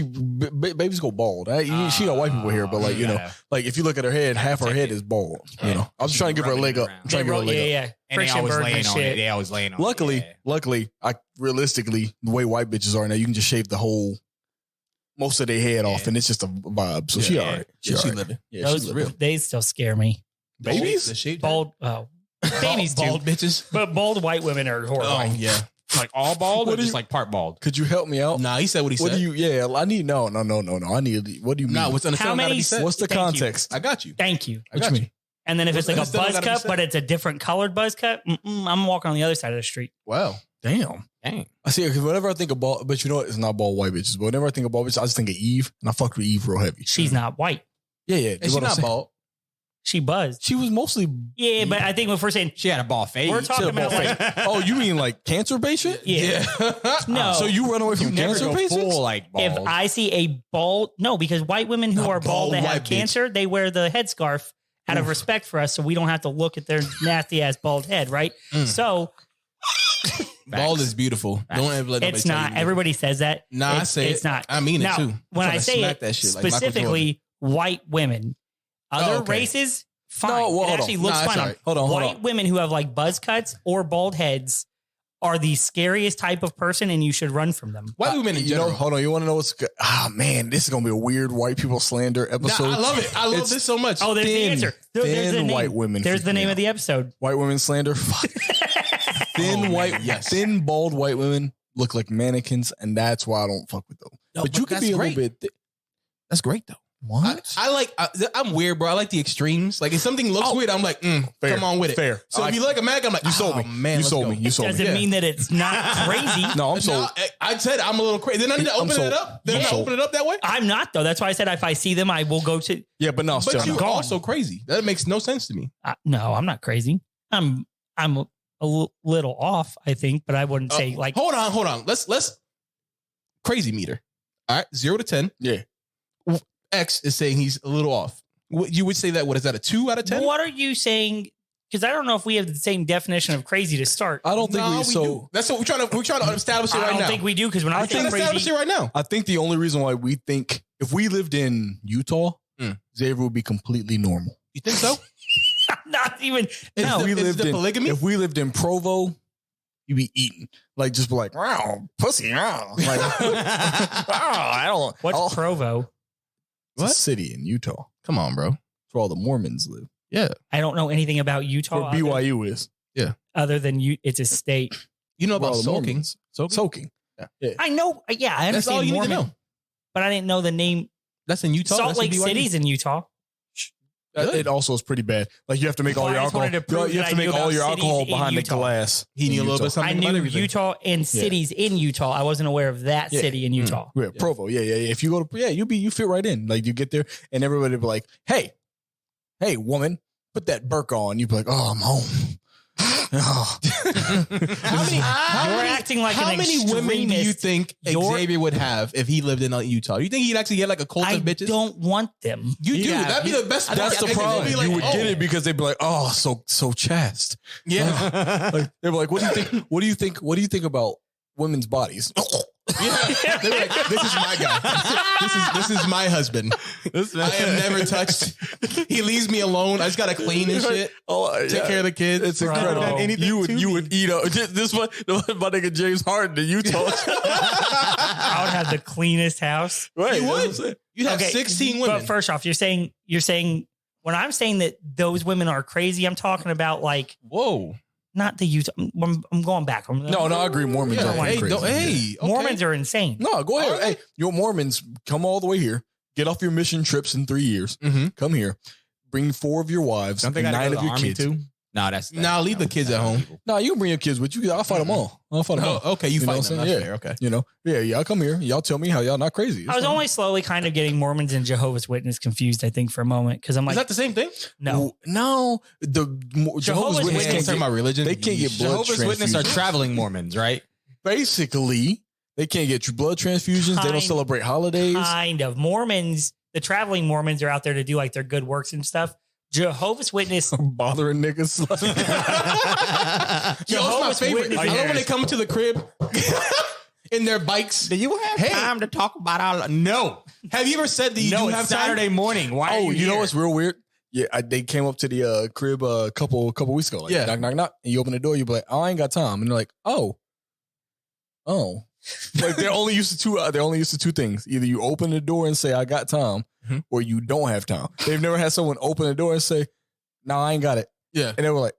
Speaker 1: babies go bald. She got white people here, but like like if you look at her head, half her head is bald. You know, I was trying to give her a leg up.
Speaker 3: They
Speaker 1: Trying to give her a
Speaker 3: wrote,
Speaker 1: leg up.
Speaker 3: yeah.
Speaker 4: And they
Speaker 3: Friction
Speaker 4: always
Speaker 3: burn and
Speaker 4: laying on it.
Speaker 3: shit.
Speaker 4: They always laying on it.
Speaker 1: Luckily, I realistically the way white bitches are now, you can just shave the whole most of their head off, and it's just a vibe. So she all right.
Speaker 2: She
Speaker 1: all right.
Speaker 2: living.
Speaker 1: Yeah,
Speaker 3: Those
Speaker 1: she living.
Speaker 3: they still scare me.
Speaker 1: Babies?
Speaker 2: The shape.
Speaker 3: Bald, babies too.
Speaker 2: Bald bitches.
Speaker 3: But bald white women are
Speaker 2: Oh
Speaker 3: horrifying.
Speaker 2: yeah.
Speaker 4: Like all bald or
Speaker 1: What do
Speaker 4: just
Speaker 1: you-
Speaker 4: like part bald?
Speaker 1: Could you help me out?
Speaker 2: Nah, he said what he
Speaker 1: What
Speaker 2: said.
Speaker 1: do you? Yeah, I need no. I need. What do you mean?
Speaker 2: Nah, what's on the
Speaker 3: How
Speaker 2: film gotta
Speaker 3: many
Speaker 2: be said.
Speaker 1: What's the
Speaker 3: Thank you.
Speaker 1: context?
Speaker 2: I got you.
Speaker 3: Thank you.
Speaker 2: I got you.
Speaker 3: And then if it's like a
Speaker 2: What's the
Speaker 3: buzz
Speaker 2: gotta be
Speaker 3: cut,
Speaker 2: said?
Speaker 3: but it's a different colored buzz cut, I'm walking on the other side of the street.
Speaker 2: Wow.
Speaker 1: Damn.
Speaker 4: Dang.
Speaker 1: I see. Because whenever I think of bald, but you know what? It's not bald white bitches. But whenever I think of bald bitches, I just think of Eve, and I fucked with Eve real heavy.
Speaker 3: She's not white.
Speaker 1: Yeah, yeah.
Speaker 2: And
Speaker 1: that's
Speaker 2: she's
Speaker 1: what I'm
Speaker 2: not
Speaker 1: saying.
Speaker 2: bald.
Speaker 3: She buzzed.
Speaker 1: She was mostly.
Speaker 3: Yeah, but I think if we're saying
Speaker 4: She had a bald face.
Speaker 3: we're talking about like,
Speaker 1: Oh, you mean like cancer patient?
Speaker 3: yeah. No.
Speaker 1: So you run away from
Speaker 4: never
Speaker 1: cancer
Speaker 4: go
Speaker 1: patients?
Speaker 4: full like bald.
Speaker 3: If I see a bald, no, because white women who
Speaker 2: A
Speaker 3: are bald
Speaker 2: bald
Speaker 3: that have
Speaker 2: white bitch.
Speaker 3: cancer, they wear the headscarf out of respect for us, so we don't have to look at their nasty ass bald head, right? So
Speaker 2: Bald is beautiful. Don't ever let nobody
Speaker 3: it's
Speaker 2: tell
Speaker 3: not.
Speaker 2: you.
Speaker 3: Everybody says that.
Speaker 2: Nah, I
Speaker 3: it's,
Speaker 2: say
Speaker 3: it's
Speaker 2: it.
Speaker 3: not.
Speaker 2: I mean it
Speaker 3: Now,
Speaker 2: too.
Speaker 3: When
Speaker 2: I'm
Speaker 3: I
Speaker 2: tryna
Speaker 3: say
Speaker 2: smack
Speaker 3: it,
Speaker 2: that shit like Michael
Speaker 3: specifically white women, other
Speaker 2: okay.
Speaker 3: races, fine.
Speaker 1: No, well,
Speaker 3: it
Speaker 1: hold
Speaker 3: actually
Speaker 1: on.
Speaker 3: looks
Speaker 2: Nah, it's
Speaker 3: fine.
Speaker 2: all right.
Speaker 1: Hold on, hold
Speaker 3: White
Speaker 1: on.
Speaker 3: women who have like buzz cuts or bald heads are the scariest type of person, and you should run from them.
Speaker 2: White women in
Speaker 1: You know,
Speaker 2: general.
Speaker 1: hold on. You want to know what's good? Man, this is gonna be a weird white people slander
Speaker 2: Nah,
Speaker 1: episode.
Speaker 2: I love it. I love
Speaker 1: It's
Speaker 2: this so much.
Speaker 3: Oh, there's the
Speaker 1: thin,
Speaker 3: answer. There's
Speaker 1: thin
Speaker 3: the name.
Speaker 1: white women.
Speaker 3: There's the name of the episode.
Speaker 1: white women slander. Fuck. Thin
Speaker 2: Oh,
Speaker 1: white,
Speaker 2: man, yes.
Speaker 1: thin bald white women look like mannequins, and that's why I don't fuck with them.
Speaker 2: No,
Speaker 1: but you
Speaker 2: but
Speaker 1: could be
Speaker 2: that's
Speaker 1: a little
Speaker 2: great.
Speaker 1: bit.
Speaker 2: That's great though.
Speaker 1: What?
Speaker 2: I'm weird, bro. I like the extremes. Like if something looks weird, I'm like,
Speaker 1: fair,
Speaker 2: come on with it.
Speaker 1: fair.
Speaker 2: So if you like a Mac, I'm like,
Speaker 1: You sold me.
Speaker 2: Man,
Speaker 1: You
Speaker 2: let's
Speaker 1: sold
Speaker 2: go.
Speaker 1: me. You sold me.
Speaker 3: Doesn't
Speaker 2: Yeah.
Speaker 3: mean that it's not crazy.
Speaker 1: No, I'm
Speaker 2: No,
Speaker 1: sold.
Speaker 2: I said I'm a little crazy. Then I need to
Speaker 1: I'm
Speaker 2: open
Speaker 1: sold.
Speaker 2: it up. Then
Speaker 1: I'm
Speaker 2: I
Speaker 1: sold.
Speaker 2: open it up that way.
Speaker 3: I'm not though. That's why I said if I see them, I will go to.
Speaker 1: Yeah, but no,
Speaker 2: But
Speaker 1: still
Speaker 2: you're
Speaker 1: not.
Speaker 2: also crazy. That makes no sense to me.
Speaker 3: No, I'm not crazy. I'm a little off, I think, but I wouldn't say like.
Speaker 2: Hold on. Let's crazy meter. All right, 0 to 10.
Speaker 1: Yeah.
Speaker 2: X is saying he's a little off. You would say that. What is that? A 2 out of 10?
Speaker 3: What are you saying? Because I don't know if we have the same definition of crazy to start.
Speaker 1: I don't think
Speaker 2: No,
Speaker 1: we. So
Speaker 2: do. That's what we're trying to establish it
Speaker 3: I
Speaker 2: right
Speaker 3: don't
Speaker 2: now.
Speaker 3: think we do because when I
Speaker 2: We're trying
Speaker 3: think
Speaker 2: to establish
Speaker 3: crazy,
Speaker 2: it right now.
Speaker 1: I think the only reason why we think if we lived in Utah, Xavier would be completely normal.
Speaker 2: You think so?
Speaker 3: not even.
Speaker 2: Is
Speaker 3: No,
Speaker 2: the polygamy?
Speaker 1: If we lived in Provo, you'd be eating like just be like, wow, pussy, wow. Like, I don't.
Speaker 3: what's Provo?
Speaker 1: It's a city in Utah.
Speaker 2: Come on, bro.
Speaker 1: That's where all the Mormons live.
Speaker 2: Yeah.
Speaker 3: I don't know anything about Utah.
Speaker 1: Where BYU is.
Speaker 3: other than you, it's a state.
Speaker 2: You know
Speaker 1: Where
Speaker 2: about
Speaker 1: all the
Speaker 2: soaking.
Speaker 1: Mormons. Soaking. Yeah.
Speaker 3: I know. Yeah, I understand.
Speaker 2: That's all you
Speaker 3: Mormon,
Speaker 2: need to know.
Speaker 3: but I didn't know the name.
Speaker 2: That's in Utah.
Speaker 3: Salt
Speaker 2: That's in
Speaker 3: Lake
Speaker 2: BYU.
Speaker 3: City's in Utah.
Speaker 1: It also is pretty bad. Like you have to make all
Speaker 3: Well,
Speaker 1: your
Speaker 3: I just
Speaker 1: alcohol.
Speaker 3: wanted to prove
Speaker 1: You have
Speaker 3: that
Speaker 1: to
Speaker 3: I
Speaker 1: make
Speaker 3: knew
Speaker 1: all
Speaker 3: about
Speaker 1: your
Speaker 3: cities
Speaker 1: alcohol
Speaker 3: in
Speaker 1: behind the
Speaker 3: Utah.
Speaker 1: glass.
Speaker 2: He knew a little bit
Speaker 3: I
Speaker 2: something
Speaker 3: knew
Speaker 2: about everything.
Speaker 3: Utah and cities in Utah. I wasn't aware of that
Speaker 1: Yeah.
Speaker 3: city in Utah.
Speaker 1: Yeah, Provo. Yeah. If you go to you fit right in. Like you get there and everybody be like, hey, woman, put that burqa on. You be like, oh, I'm home. Oh.
Speaker 3: You're acting like
Speaker 2: how
Speaker 3: an
Speaker 2: many women do you
Speaker 3: extremist.
Speaker 2: think Xavier would have if he lived in Utah? You think he'd actually get like a cult
Speaker 3: I
Speaker 2: of bitches?
Speaker 3: don't want them.
Speaker 2: You do. That'd be the best.
Speaker 1: That's the
Speaker 2: They'd
Speaker 1: problem.
Speaker 2: be like,
Speaker 1: You would
Speaker 2: oh.
Speaker 1: get it because they'd be like, oh, so chaste.
Speaker 2: Yeah.
Speaker 1: Like, they'd be like, what do you think? What do you think about women's bodies?
Speaker 2: Yeah. They're like, this is my guy. This is my husband. I am never touched. He leaves me alone. I just gotta clean and shit. Take care of the kids.
Speaker 1: It's
Speaker 2: Bro.
Speaker 1: incredible.
Speaker 2: Not anything
Speaker 1: You
Speaker 2: to
Speaker 1: would eat up. This one, my nigga James Harden in Utah.
Speaker 3: I would have the cleanest house.
Speaker 1: Right.
Speaker 2: You
Speaker 1: that's
Speaker 2: would.
Speaker 1: what I'm saying.
Speaker 2: You'd have 16 women.
Speaker 3: But first off, you're saying when I'm saying that those women are crazy, I'm talking about like
Speaker 2: Whoa.
Speaker 3: not the Utah. I'm going back.
Speaker 1: No, I agree. Mormons are crazy.
Speaker 3: Mormons are insane.
Speaker 1: No, go ahead. Right. Hey, your Mormons, come all the way here. Get off your mission trips in 3 years. Mm-hmm. Come here. Bring 4 of your wives.
Speaker 4: Don't they got 9 of your kids too? No,
Speaker 2: leave the kids at home.
Speaker 1: No, you can bring your kids with you. I'll fight them all.
Speaker 2: Okay, you fight them. That's fair. Okay.
Speaker 1: Y'all come here. Y'all tell me how y'all not crazy.
Speaker 3: I was only slowly kind of getting Mormons and Jehovah's Witness confused, I think, for a moment. Because I'm like,
Speaker 2: is that the same thing?
Speaker 3: No.
Speaker 1: The Jehovah's Witness
Speaker 2: talking about religion.
Speaker 1: They can't get blood
Speaker 4: Jehovah's Witness are traveling Mormons, right?
Speaker 1: Basically, they can't get blood transfusions. They don't celebrate holidays.
Speaker 3: Kind of. Mormons, the traveling Mormons are out there to do like their good works and stuff. Jehovah's Witness
Speaker 1: bothering niggas.
Speaker 2: Jehovah's Witness. I love when they come to the crib in their bikes.
Speaker 4: Do you have time to talk about all? No.
Speaker 2: Have you ever said that you do have
Speaker 4: Saturday morning? Why?
Speaker 1: Oh, you know what's real weird? Yeah, they came up to the crib a couple weeks ago. Like, knock, knock, knock, and you open the door. You be like, "Oh, I ain't got time," and they're like, "Oh." Like they're only used to two. They're only used to 2 things: either you open the door and say "I got time," or you don't have time. They've never had someone open the door and say, "No, I ain't got it."
Speaker 2: Yeah,
Speaker 1: and they were like,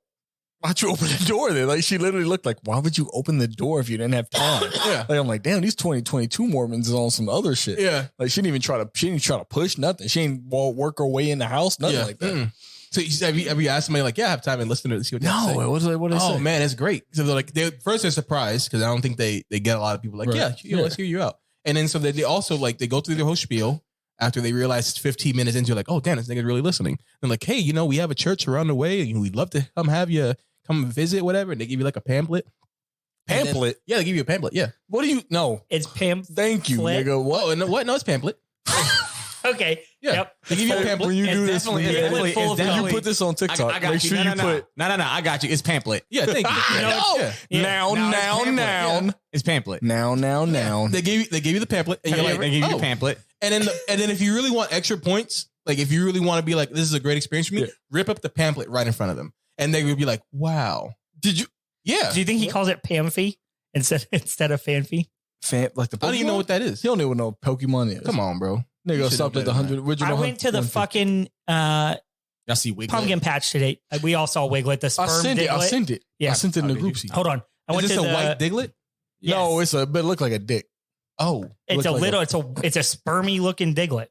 Speaker 1: "Why'd you open the door?" Then, like, she literally looked like, "Why would you open the door if you didn't have time?"
Speaker 2: Yeah,
Speaker 1: like I'm like, "Damn, these 2022 Mormons is on some other shit."
Speaker 2: Yeah,
Speaker 1: like she didn't even try to push nothing. She ain't work her way in the house, nothing like that.
Speaker 2: Mm. So have you asked somebody like, "Yeah, I have time," and listen to it, see what they say?
Speaker 1: No, what do they say?
Speaker 2: Oh man, it's great. So they're like, first they're surprised because I don't think they get a lot of people like, right. Let's hear you out. And then so they also like they go through their whole spiel after they realize it's 15 minutes into, like, oh damn, this nigga's really listening. They're like, hey, we have a church around the way, and we'd love to come visit, whatever. And they give you like a pamphlet.
Speaker 1: Pamphlet?
Speaker 2: Then, they give you a pamphlet. Yeah.
Speaker 1: What do you know?
Speaker 3: It's pamphlet.
Speaker 1: Thank you, nigga. What?
Speaker 2: Oh, and what? No, it's pamphlet.
Speaker 3: Okay.
Speaker 2: Yeah.
Speaker 3: Yep.
Speaker 2: They give you a pamphlet.
Speaker 1: When you do this, you put this on TikTok.
Speaker 4: I got
Speaker 1: Make
Speaker 4: you.
Speaker 1: sure
Speaker 4: No,
Speaker 1: you put.
Speaker 4: No. I got you. It's pamphlet.
Speaker 2: Yeah. Thank you.
Speaker 1: Noun.
Speaker 4: It's pamphlet.
Speaker 1: Noun.
Speaker 2: They gave you the pamphlet, and
Speaker 4: They give you the pamphlet,
Speaker 2: and then if you really want extra points, like if you really want to be like, this is a great experience for me, rip up the pamphlet right in front of them, and they would be like, wow.
Speaker 1: Did you?
Speaker 2: Yeah.
Speaker 3: Do you think he calls it Pamfy instead of Fanfy?
Speaker 1: Like the Pokemon?
Speaker 2: I don't even know what that is.
Speaker 1: You don't even know what Pokemon is.
Speaker 2: Come on, bro.
Speaker 1: Nigga stopped at the 100 original.
Speaker 3: I went to the fucking
Speaker 4: pumpkin
Speaker 3: patch today. We all saw Wiglet, the sperm Diglett.
Speaker 1: I sent it.
Speaker 3: Yeah.
Speaker 1: I sent it in the group.
Speaker 3: Hold on. I went
Speaker 2: is this
Speaker 3: to
Speaker 2: a white Diglett?
Speaker 3: Yes.
Speaker 1: No, but it looked like a dick.
Speaker 2: Oh.
Speaker 3: It's a little, it's a spermy looking Diglett.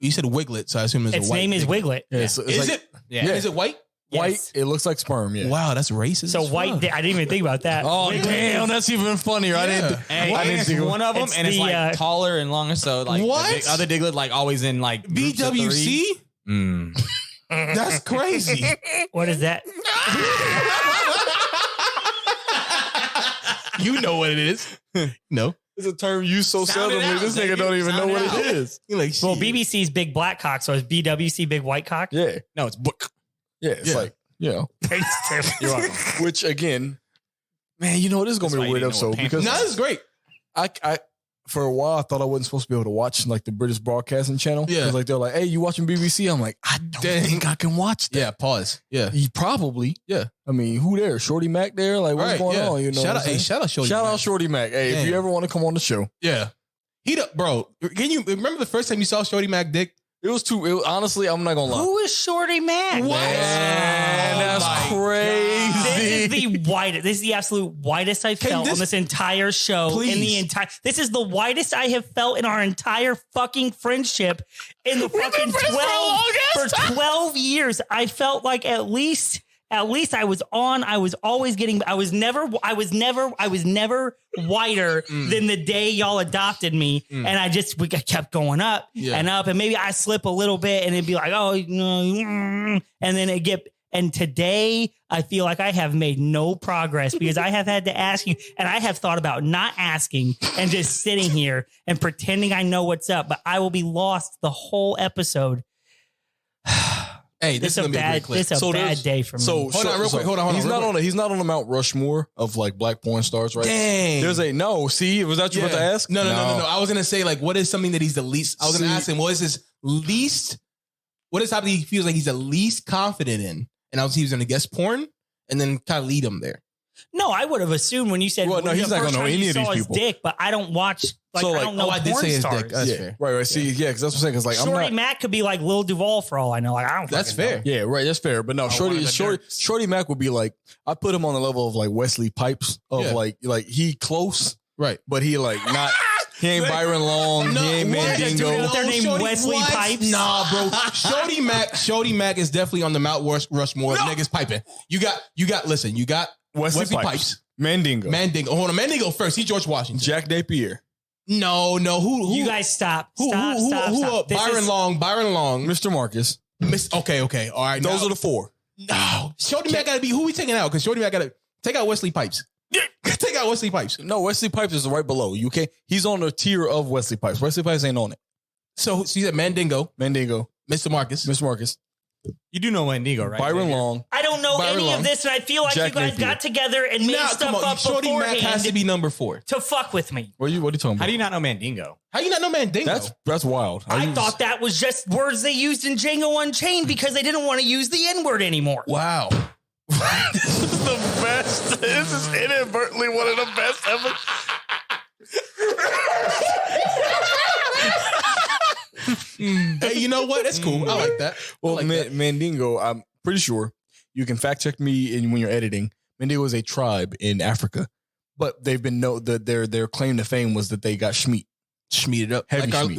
Speaker 2: You said Wiglet, so I assume
Speaker 3: its name is Wiglet.
Speaker 1: Yeah.
Speaker 2: Is it? Yeah. Is it white?
Speaker 1: White.
Speaker 3: Yes.
Speaker 1: It looks like sperm. Yeah.
Speaker 2: Wow, that's racist.
Speaker 3: So white. I didn't even think about that.
Speaker 1: Oh damn, that's even funnier.
Speaker 2: Yeah.
Speaker 4: I didn't think one of them,
Speaker 3: It's
Speaker 4: and it's like taller and longer. So like
Speaker 2: what?
Speaker 4: The other Diglett like always in like
Speaker 2: BWC. That's crazy.
Speaker 3: What is that?
Speaker 2: You know what it is. No.
Speaker 1: It's a term used so seldomly. This nigga don't even know what it is.
Speaker 2: Like,
Speaker 3: well, BBC's big black cock, so it's BWC big white cock.
Speaker 1: Yeah.
Speaker 4: No, it's book.
Speaker 1: Yeah. It's like,
Speaker 3: You're welcome.
Speaker 1: Which again, man, this is gonna be a weird episode because
Speaker 2: this is great.
Speaker 1: I for a while I thought I wasn't supposed to be able to watch like the British Broadcasting Channel.
Speaker 2: Yeah.
Speaker 1: Like they're like, hey, you watching BBC? I'm like, I don't think I can watch that.
Speaker 2: Yeah, pause. Yeah.
Speaker 1: He probably.
Speaker 2: Yeah.
Speaker 1: I mean, who there? Shorty Mac there? Like, what's going on?
Speaker 2: Shout out Shorty
Speaker 1: Shout
Speaker 2: Mac.
Speaker 1: out Shorty Mac. Hey, if you ever want to come on the show.
Speaker 2: Yeah. Bro, can you remember the first time you saw Shorty Mac dick?
Speaker 1: Honestly, I'm not gonna lie.
Speaker 3: Who is Shorty Mac?
Speaker 1: What? Man, that's crazy.
Speaker 3: This is the whitest. This is the absolute whitest I've felt on this entire show.
Speaker 2: Please.
Speaker 3: This is the whitest I have felt in our entire fucking friendship in the fucking 12 years. I felt like at least I was on. I was always getting. I was never whiter than the day y'all adopted me, and we kept going up and up, and maybe I slip a little bit, and it'd be like, oh, and then and today I feel like I have made no progress because I have had to ask you, and I have thought about not asking and just sitting here and pretending I know what's up, but I will be lost the whole episode.
Speaker 2: Hey, this is gonna be a great clip.
Speaker 3: This is a bad day for me.
Speaker 2: Hold on, real quick. Hold on.
Speaker 1: He's not on the Mount Rushmore of like black porn stars, right?
Speaker 2: Dang.
Speaker 1: See, was that you about to ask?
Speaker 2: No. I was gonna say like, what is something that he's the least? I was gonna ask him, what is his least? What is something he feels like he's the least confident in? And I was he was gonna guess porn, and then kind of lead him there.
Speaker 3: No, I would have assumed when you said,
Speaker 1: well, no, he's not going to know any of these people.
Speaker 3: Dick, but I don't watch. Like, so, I don't know.
Speaker 2: I did say his dick. That's fair.
Speaker 1: Right. See, because that's what I'm saying. Because like,
Speaker 3: Shorty Mac could be like Lil Duval for all I know. Like, I don't.
Speaker 2: That's fair.
Speaker 3: Know.
Speaker 1: Yeah, right. That's fair. But no, Shorty Mac would be like, I put him on the level of like Wesley Pipes of like he close,
Speaker 2: right?
Speaker 1: But he like not. He ain't Byron Long. He ain't Mandingo.
Speaker 3: Their name Wesley Pipes.
Speaker 2: Nah, bro. Shorty Mac is definitely on the Mount Rushmore of niggas piping. You got. Listen, you got Wesley Pipes. Mandingo. Hold on, Mandingo first. He's George Washington.
Speaker 1: Jack Napier.
Speaker 2: No. Who?
Speaker 3: You guys stop. Stop.
Speaker 2: Byron Long.
Speaker 1: Mr. Marcus.
Speaker 2: Okay. All right.
Speaker 1: Those are the four.
Speaker 2: No. Shorty Mac gotta be. Who we taking out? Because Shorty Mac gotta take out Wesley Pipes. Take out Wesley Pipes.
Speaker 1: No, Wesley Pipes is right below. You can't. He's on the tier of Wesley Pipes. Wesley Pipes ain't on it.
Speaker 2: So you said Mandingo, Mr. Marcus.
Speaker 4: You do know Mandingo, right?
Speaker 1: Byron Long.
Speaker 3: I don't know any of this, and I feel like Jack you guys Napier. Got together and made stuff up
Speaker 2: Shorty Mac has to be number 4
Speaker 3: to fuck with me.
Speaker 1: What are you talking about?
Speaker 4: How do you not know Mandingo?
Speaker 1: That's wild.
Speaker 3: I thought that was just words they used in Django Unchained because they didn't want to use the N-word anymore.
Speaker 2: Wow.
Speaker 1: This is the best. This is inadvertently one of the best ever.
Speaker 2: Hey, you know what? That's cool. I like that.
Speaker 1: Well,
Speaker 2: like that.
Speaker 1: Mandingo, I'm pretty sure you can fact check me when you're editing. Mandingo is a tribe in Africa, but they've been their claim to fame was that they got schmeated up,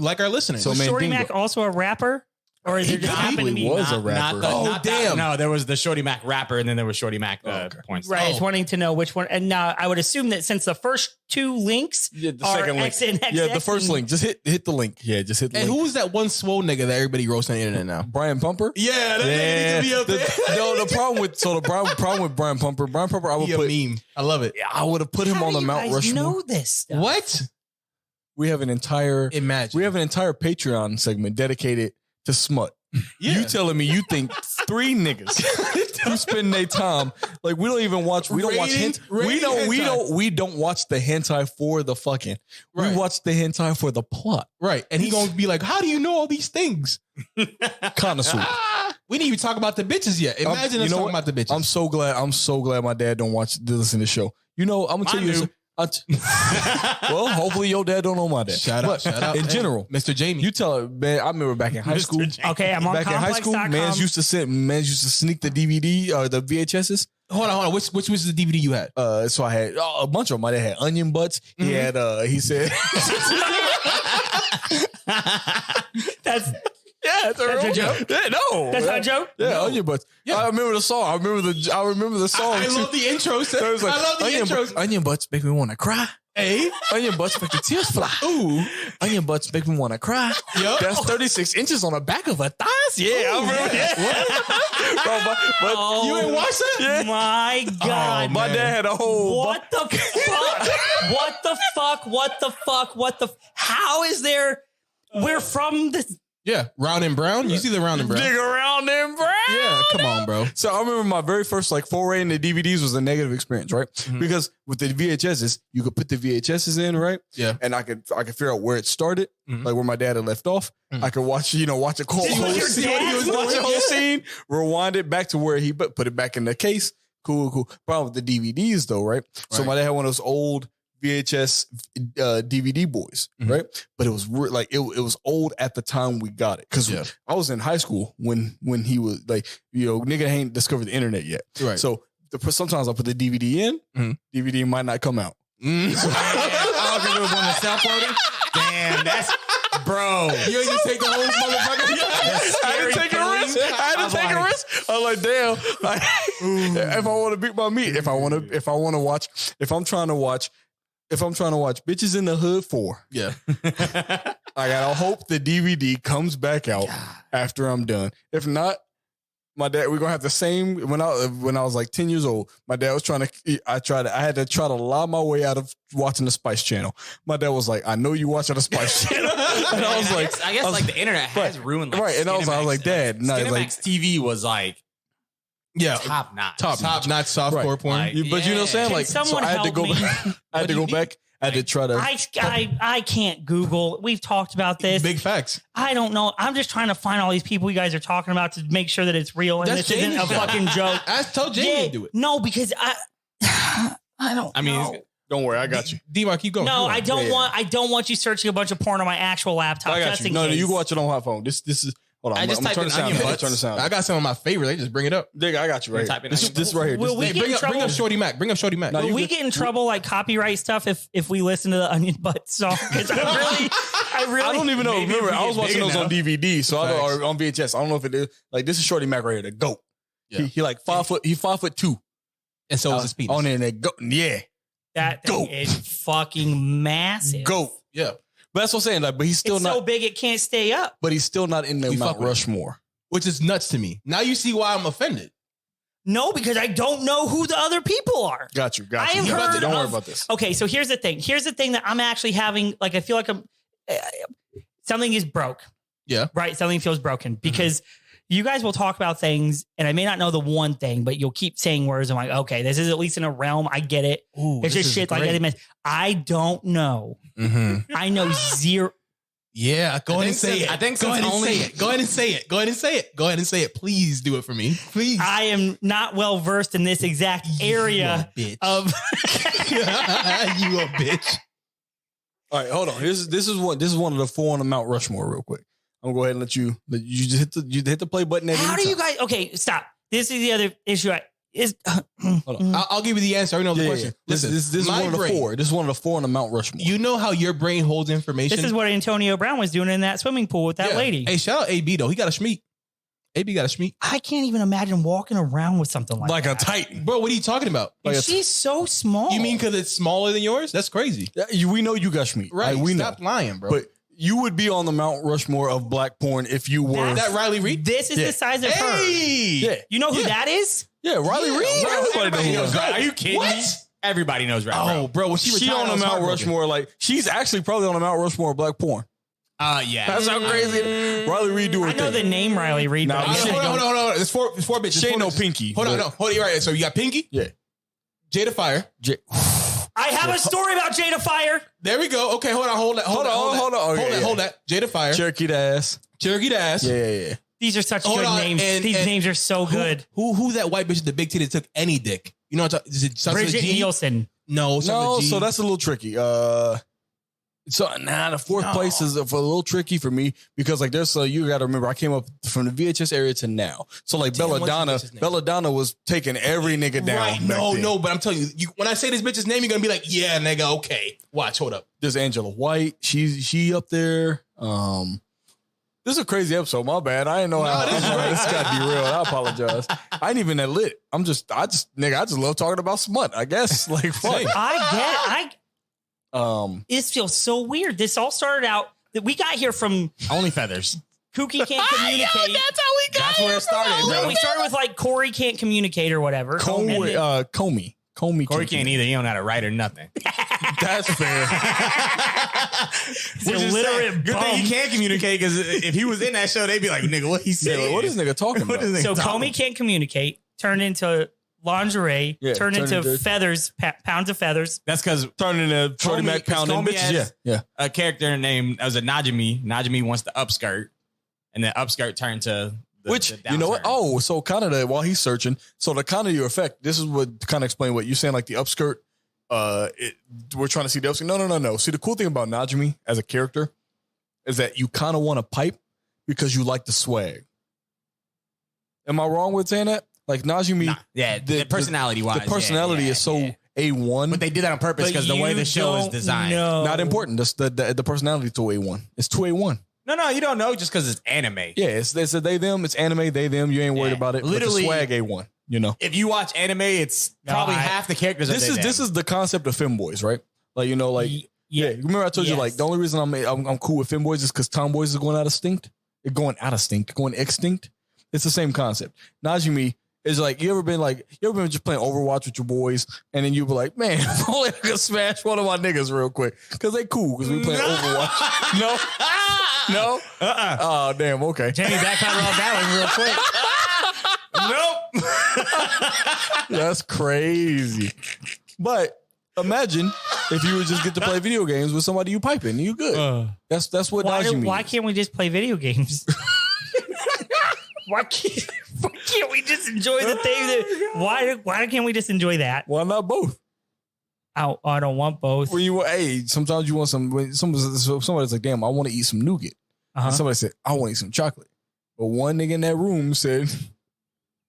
Speaker 2: like our listeners.
Speaker 3: So was Shorty Mac also a rapper? Or is it just happened to be
Speaker 1: a rapper?
Speaker 4: Damn! No, there was the Shorty Mac rapper, and then there was Shorty Mac points.
Speaker 3: Right, it's wanting to know which one. And now I would assume that since the first 2 links
Speaker 1: the
Speaker 3: are
Speaker 1: second
Speaker 3: X
Speaker 1: link.
Speaker 3: and X,
Speaker 1: the first link, just hit the link. Yeah, just hit the link.
Speaker 2: And who was that one swole nigga that everybody roasts on the internet now?
Speaker 1: Brian Pumper.
Speaker 2: Yeah, that nigga needs to be up there.
Speaker 1: The problem with Brian Pumper, I would put
Speaker 2: a meme. I love it.
Speaker 1: I would have put him on the Mount Rushmore.
Speaker 3: Know this stuff?
Speaker 2: What?
Speaker 1: We have an entire Patreon segment dedicated to smut. Yeah. You telling me you think 3 niggas who spend their time like we don't watch the hentai for the fucking. Right. We watch the hentai for the plot.
Speaker 2: Right. And he gonna be like, how do you know all these things?
Speaker 1: Connoisseur.
Speaker 2: We didn't even talk about the bitches yet. Imagine us talking about the bitches.
Speaker 1: I'm so glad my dad don't listen to the show. You know, I'm gonna tell you. Well, hopefully your dad don't know my dad.
Speaker 2: Shout out.
Speaker 1: In general,
Speaker 2: Mr. Jamie.
Speaker 1: You tell her, man. I remember back in high school.
Speaker 3: Okay, I'm on
Speaker 1: back in high school. Mans used to sneak the DVD or the VHSs.
Speaker 2: Hold on. Which was the DVD you had?
Speaker 1: So I had a bunch of them. My dad had onion butts. Mm-hmm. He had. He said.
Speaker 3: That's
Speaker 1: a joke. Yeah, no,
Speaker 3: that's not a joke.
Speaker 1: Yeah, no. Onion butts. Yeah. I remember the song. I remember the song.
Speaker 2: I love the intro. So I love the intros.
Speaker 1: Onion butts make me want to cry.
Speaker 2: Hey,
Speaker 1: onion butts make the tears fly. Ooh, onion butts make me want to cry. Yep. That's 36 inches on the back of her thighs. Yeah, I remember that.
Speaker 2: But you ain't watch that?
Speaker 3: Yeah. My God,
Speaker 1: my dad had a whole.
Speaker 3: What the fuck? What the? How is there? We're from the.
Speaker 2: Yeah, Round and Brown. You see the Round and Brown?
Speaker 1: Nigga, Round and Brown.
Speaker 2: Yeah, come on, bro.
Speaker 1: So I remember my very first foray into DVDs was a negative experience, right? Mm-hmm. Because with the VHSs, you could put the VHSs in, right?
Speaker 2: Yeah,
Speaker 1: and I could figure out where it started, like where my dad had left off. Mm-hmm. I could watch a whole scene, rewind it back to where he put it back in the case. Cool. Problem with the DVDs though, right? So my dad had one of those old VHS DVD boys, right? But it was it was old at the time we got it because I was in high school when he was nigga ain't discovered the internet yet, right? So sometimes I put the DVD in, DVD might not come out.
Speaker 4: I don't think it was on the cell phone. Damn, that's bro.
Speaker 2: You ain't just take the whole motherfucker.
Speaker 1: I had to take a risk. I'm like, damn. If I want to beat my meat, if I'm trying to watch Bitches in the Hood 4.
Speaker 2: Yeah.
Speaker 1: I gotta hope the DVD comes back out after I'm done. If not, my dad, we're gonna have the same when I was like 10 years old. My dad was I had to try to lie my way out of watching the Spice Channel. My dad was like, I know you watching the Spice Channel. And I was like,
Speaker 4: I guess the internet has ruined
Speaker 1: and I was like, Dad, no,
Speaker 4: Skinemax TV was top notch
Speaker 2: softcore porn.
Speaker 1: But you know what I'm saying? So I had to go back. I had to try to.
Speaker 3: I can't Google. We've talked about this.
Speaker 2: Big facts.
Speaker 3: I don't know. I'm just trying to find all these people you guys are talking about to make sure that it's real and this isn't a fucking joke.
Speaker 2: I told Jamie to do it.
Speaker 3: No, because
Speaker 1: Don't worry, I got you.
Speaker 2: D-Mark, keep going.
Speaker 3: No, I don't want. I don't want you searching a bunch of porn on my actual laptop.
Speaker 1: I got
Speaker 3: just
Speaker 1: you.
Speaker 3: in
Speaker 1: No,
Speaker 3: case.
Speaker 1: you can watch it on my phone. This is. Hold on, I'm gonna turn the sound. Turn the sound.
Speaker 2: I got some of my favorites. They just bring it up.
Speaker 1: Dig, I got you right here. This right here.
Speaker 3: Will we get in trouble?
Speaker 2: Bring up Shorty Mac. Bring up Shorty Mac.
Speaker 3: Will we get in trouble like copyright stuff if we listen to the Onion Butt song? Because I
Speaker 1: don't even know. Remember, I was watching those on DVD, so I don't, or on VHS. I don't know if it is. Like, this is Shorty Mac right here, the GOAT. Yeah. He like 5 foot. He's 5'2",
Speaker 2: and so is his penis.
Speaker 1: On there, GOAT. Yeah,
Speaker 3: that thing is fucking massive.
Speaker 1: GOAT. Yeah, but that's what I'm saying. Like, but he's still not
Speaker 3: so big it can't stay up.
Speaker 1: But he's still not in the Mount Rushmore,
Speaker 2: which is nuts to me. Now you see why I'm offended.
Speaker 3: No, because I don't know who the other people are.
Speaker 1: Got you.
Speaker 3: I have heard
Speaker 1: don't worry about this.
Speaker 3: Okay, so here's the thing. Here's the thing that I'm actually having. Like, I feel like something is broke.
Speaker 2: Yeah.
Speaker 3: Right. Something feels broken because you guys will talk about things, and I may not know the one thing, but you'll keep saying words. I'm like, okay, this is at least in a realm. I get it.
Speaker 2: Ooh,
Speaker 3: it's just shit
Speaker 2: great.
Speaker 3: Like I don't know.
Speaker 2: Mm-hmm.
Speaker 3: I know zero.
Speaker 2: Yeah, go ahead and say it.
Speaker 4: I think
Speaker 2: go ahead and say it. Go ahead and say it. Go ahead and say it. Go ahead and say it. Please do it for me. Please.
Speaker 3: I am not well versed in this exact area of.
Speaker 2: You a bitch.
Speaker 1: All right, hold on. This is one of the 4 on the Mount Rushmore. Real quick, I'm gonna go ahead and let you just hit the play button.
Speaker 3: How do you guys? Okay, stop. This is the other issue.
Speaker 2: Hold on. I'll give you the answer. I know the question.
Speaker 1: Yeah. Listen, this is one of the 4. This is one of the 4 on the Mount Rushmore.
Speaker 2: You know how your brain holds information.
Speaker 3: This is what Antonio Brown was doing in that swimming pool with that lady.
Speaker 2: Hey, shout out AB though. He got a schmeat. AB got a schmeat.
Speaker 3: I can't even imagine walking around with something like that.
Speaker 1: A Titan.
Speaker 2: Bro, what are you talking about?
Speaker 3: She's so small.
Speaker 2: You mean because it's smaller than yours? That's crazy.
Speaker 1: We know you got schmeat.
Speaker 2: Right.
Speaker 1: We
Speaker 2: Stop lying, bro.
Speaker 1: But you would be on the Mount Rushmore of black porn if you were.
Speaker 2: That Riley Reid?
Speaker 3: This is the size of her.
Speaker 1: Yeah.
Speaker 3: You know who that is?
Speaker 1: Yeah, Riley Reid.
Speaker 4: Everybody knows. Are you kidding me? Everybody knows Riley.
Speaker 2: Oh, bro. When
Speaker 1: she on the Mount Rushmore, like she's actually probably on the Mount Rushmore of black porn.
Speaker 4: Yeah.
Speaker 1: That's how crazy. Riley Reid doing.
Speaker 3: I know the name Riley Reid.
Speaker 1: Nah,
Speaker 2: hold on. There's four bitches.
Speaker 1: She ain't no Pinky.
Speaker 2: Hold on, no. Hold on, you're right. So you got Pinky?
Speaker 1: Yeah.
Speaker 2: Jada Fire.
Speaker 3: I have a story about Jada Fire.
Speaker 2: There we go. Okay, hold on. Hold that. Jada Fire.
Speaker 1: Cherokee ass. Yeah.
Speaker 3: These are such good names. These names are so good.
Speaker 2: Who that white bitch with the big titty took any dick? You know what I'm talking? Is it
Speaker 3: Bridget Nielsen?
Speaker 2: No,
Speaker 1: so that's a little tricky. The 4th place is a little tricky for me because like there's you got to remember I came up from the VHS area to now. So like Belladonna was taking every nigga down.
Speaker 2: Right? No, but I'm telling you, when I say this bitch's name, you're gonna be like, yeah, nigga, okay. Watch, hold up.
Speaker 1: There's Angela White. She up there. This is a crazy episode. My bad. I didn't know how this got derailed. I apologize. I ain't even that lit. I just love talking about smut. I guess like fuck.
Speaker 3: This feels so weird. This all started out that we got here from
Speaker 4: Only Feathers.
Speaker 3: Kooky Can't Communicate.
Speaker 4: That's how we got. That's where it started, bro.
Speaker 3: We started with like Corey Can't Communicate or whatever.
Speaker 1: Comey.
Speaker 4: Corey can't either. He don't know how to write or nothing.
Speaker 1: That's fair.
Speaker 3: He's an illiterate
Speaker 4: Good thing he can't communicate because if he was in that show, they'd be like, nigga, what he said?
Speaker 1: Yeah, what is nigga talking about?
Speaker 3: So Comey Can't Communicate turned into lingerie, turned into feathers, pounds of feathers.
Speaker 4: That's because
Speaker 1: turned into Shorty Mac pounding bitches. Yeah.
Speaker 4: A character named was a Najimy. Najimy wants the upskirt, and then upskirt turned to the
Speaker 1: you know what? Oh, so kind of while he's searching, so the kind of your effect. This is what kind of explain what you're saying, like the upskirt. We're trying to see the upskirt. No. See, the cool thing about Najimy as a character is that you kind of want to pipe because you like the swag. Am I wrong with saying that? Like Najimy,
Speaker 4: the personality wise,
Speaker 1: the personality is so A1.
Speaker 4: But they did that on purpose because the way the show is designed.
Speaker 1: Not important. The personality is 2A1. It's 2A1.
Speaker 4: No, you don't know just because it's anime.
Speaker 1: Yeah, it's a they them. It's anime. They them. You ain't worried about it.
Speaker 4: Literally,
Speaker 1: but the swag A1. You know,
Speaker 4: if you watch anime, it's probably half the characters.
Speaker 1: This is the concept of femboys, right? Like remember I told you like the only reason I'm cool with femboys is because tomboys is going extinct. It's the same concept. Najimy is like you ever been just playing Overwatch with your boys and then you be like, man, if only I could smash one of my niggas real quick because they cool because we playing Overwatch. No. Oh damn. Okay.
Speaker 3: Jamie backpedal off that one real quick.
Speaker 1: Nope. That's crazy. But imagine if you would just get to play video games with somebody you piping, you good. That's what Najimy means.
Speaker 3: Why can't we just play video games? Why can't we just enjoy the thing? Why can't we just enjoy that?
Speaker 1: Why not both?
Speaker 3: I don't want both.
Speaker 1: When sometimes you want some. When somebody's like, "Damn, I want to eat some nougat." And somebody said, "I want to eat some chocolate," but one nigga in that room said,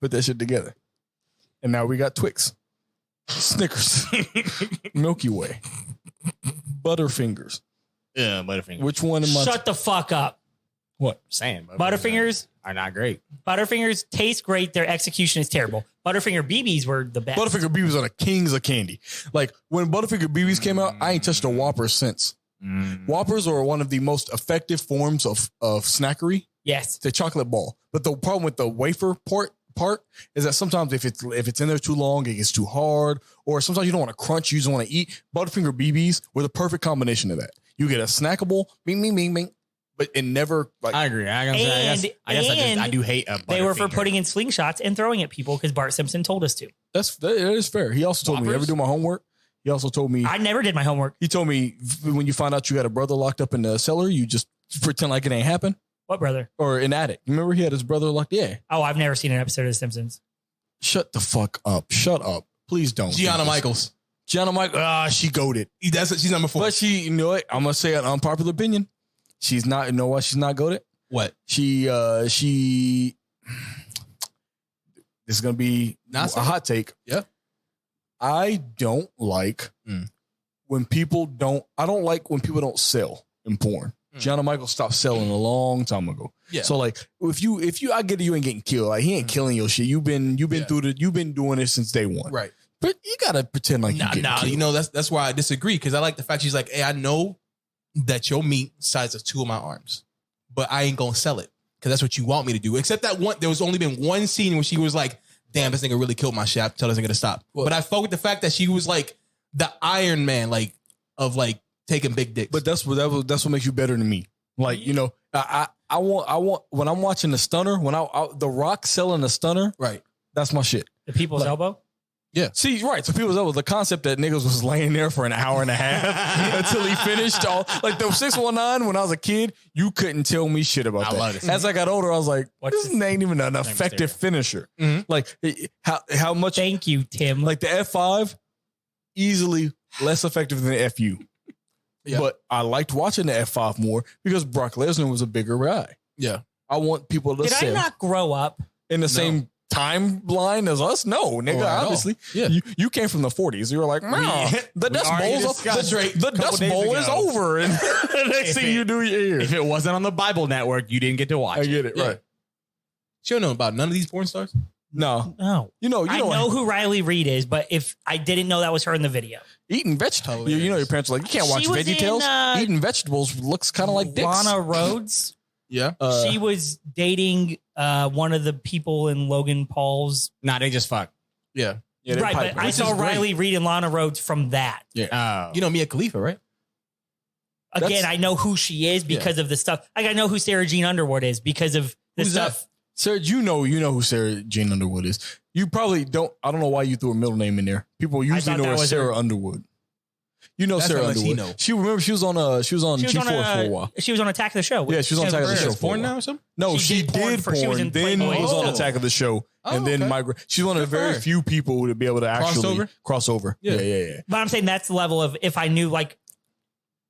Speaker 1: "Put that shit together," and now we got Twix, Snickers, Milky Way, Butterfingers.
Speaker 4: Yeah, Butterfingers.
Speaker 1: Which one am I?
Speaker 3: Shut the fuck up.
Speaker 1: What?
Speaker 4: Saying
Speaker 3: Butterfingers
Speaker 4: are not great.
Speaker 3: Butterfingers taste great. Their execution is terrible. Butterfinger BBs were the best.
Speaker 1: Butterfinger BBs are the kings of candy. Like when Butterfinger BBs came out, I ain't touched a Whopper since. Whoppers are one of the most effective forms of snackery.
Speaker 3: Yes.
Speaker 1: It's a chocolate ball. But the problem with the wafer part is that sometimes if it's in there too long, it gets too hard. Or sometimes you don't want to crunch, you just want to eat. Butterfinger BBs were the perfect combination of that. You get a snackable, bing, bing, bing, bing. But it never like
Speaker 4: I agree. I guess I do hate a
Speaker 3: they were for putting in slingshots and throwing at people because Bart Simpson told us to.
Speaker 1: That is fair. He also told me never do my homework. He also told me
Speaker 3: I never did my homework.
Speaker 1: He told me when you find out you got a brother locked up in the cellar, you just pretend like it ain't happened.
Speaker 3: What brother?
Speaker 1: Or an attic. Remember he had his brother locked? Yeah.
Speaker 3: Oh, I've never seen an episode of The Simpsons.
Speaker 1: Shut the fuck up. Shut up. Please don't.
Speaker 2: Gianna Michaels.
Speaker 1: Gianna Michaels. She goated.
Speaker 2: She's number 4.
Speaker 1: But you know what? I'm gonna say an unpopular opinion. She's not. You know why she's not goated?
Speaker 2: What?
Speaker 1: She. This is gonna be a hot take.
Speaker 2: Yeah.
Speaker 1: I don't like when people don't. I don't like when people don't sell in porn. Gianna Michaels stopped selling a long time ago.
Speaker 2: Yeah.
Speaker 1: So like, if you, I get it, you ain't getting killed. Like he ain't killing your shit. You've been you've been doing it since day one.
Speaker 2: Right.
Speaker 1: But you gotta pretend like
Speaker 2: killed. You know that's why I disagree because I like the fact she's like, hey, I know that your meat size of 2 of my arms, but I ain't gonna sell it because that's what you want me to do. Except that one, there was only been one scene where she was like, damn, this nigga really killed my shit. Tell this nigga to stop. Well, but I fought with the fact that she was like the Iron Man, like of like taking big dicks.
Speaker 1: But that's what makes you better than me. Like, you know, I want when I'm watching the stunner, when the Rock selling the stunner,
Speaker 2: right?
Speaker 1: That's my shit.
Speaker 3: The People's Elbow.
Speaker 1: Yeah. See, right. So People's Elbow, the concept that niggas was laying there for an hour and a half until he finished all like the 619 when I was a kid, you couldn't tell me shit about that. Love it. As I got older, I was like, this ain't even an effective finisher. Like how much
Speaker 3: thank you, Tim.
Speaker 1: Like the F5, easily less effective than the FU. Yeah. But I liked watching the F5 more because Brock Lesnar was a bigger guy.
Speaker 2: Yeah.
Speaker 1: I want people to
Speaker 3: Did I not grow up
Speaker 1: in the same timeline as us? No, nigga. Obviously, yeah. You came from the 40s. You were like, the Dust Bowl is over, and the next thing you do, you're here.
Speaker 4: If it wasn't on the Bible Network, you didn't get to watch.
Speaker 1: I get it, right?
Speaker 2: You don't know about none of these porn stars.
Speaker 1: No.
Speaker 3: I know who Riley Reid is, but if I didn't know that was her in the video.
Speaker 1: Eating vegetables. You know your parents are like, you can't watch VeggieTales. Eating vegetables looks kind of like dicks.
Speaker 3: Lana Rhoades.
Speaker 2: Yeah.
Speaker 3: She was dating one of the people in Logan Paul's.
Speaker 4: Nah, they just fuck.
Speaker 2: Yeah.
Speaker 3: Right, but I saw Riley Reid and Lana Rhoades from that.
Speaker 2: Yeah. You know Mia Khalifa, right?
Speaker 3: Again, I know who she is because of the stuff. Like I know who Sarah Jean Underwood is because of the stuff.
Speaker 1: Sarah, you know who Sarah Jean Underwood is. You probably don't. I don't know why you threw a middle name in there. People usually know her as Sarah Underwood. You know Sarah Underwood. She was on G4 for a while.
Speaker 3: She was on Attack of the Show.
Speaker 1: Yeah, she was on Attack of the Show.
Speaker 2: Porn now or something?
Speaker 1: No, she did porn. She was then was on Attack of the Show, and then migrated. She's one of the very few people to be able to actually cross over. Yeah.
Speaker 3: But I'm saying that's the level of if I knew like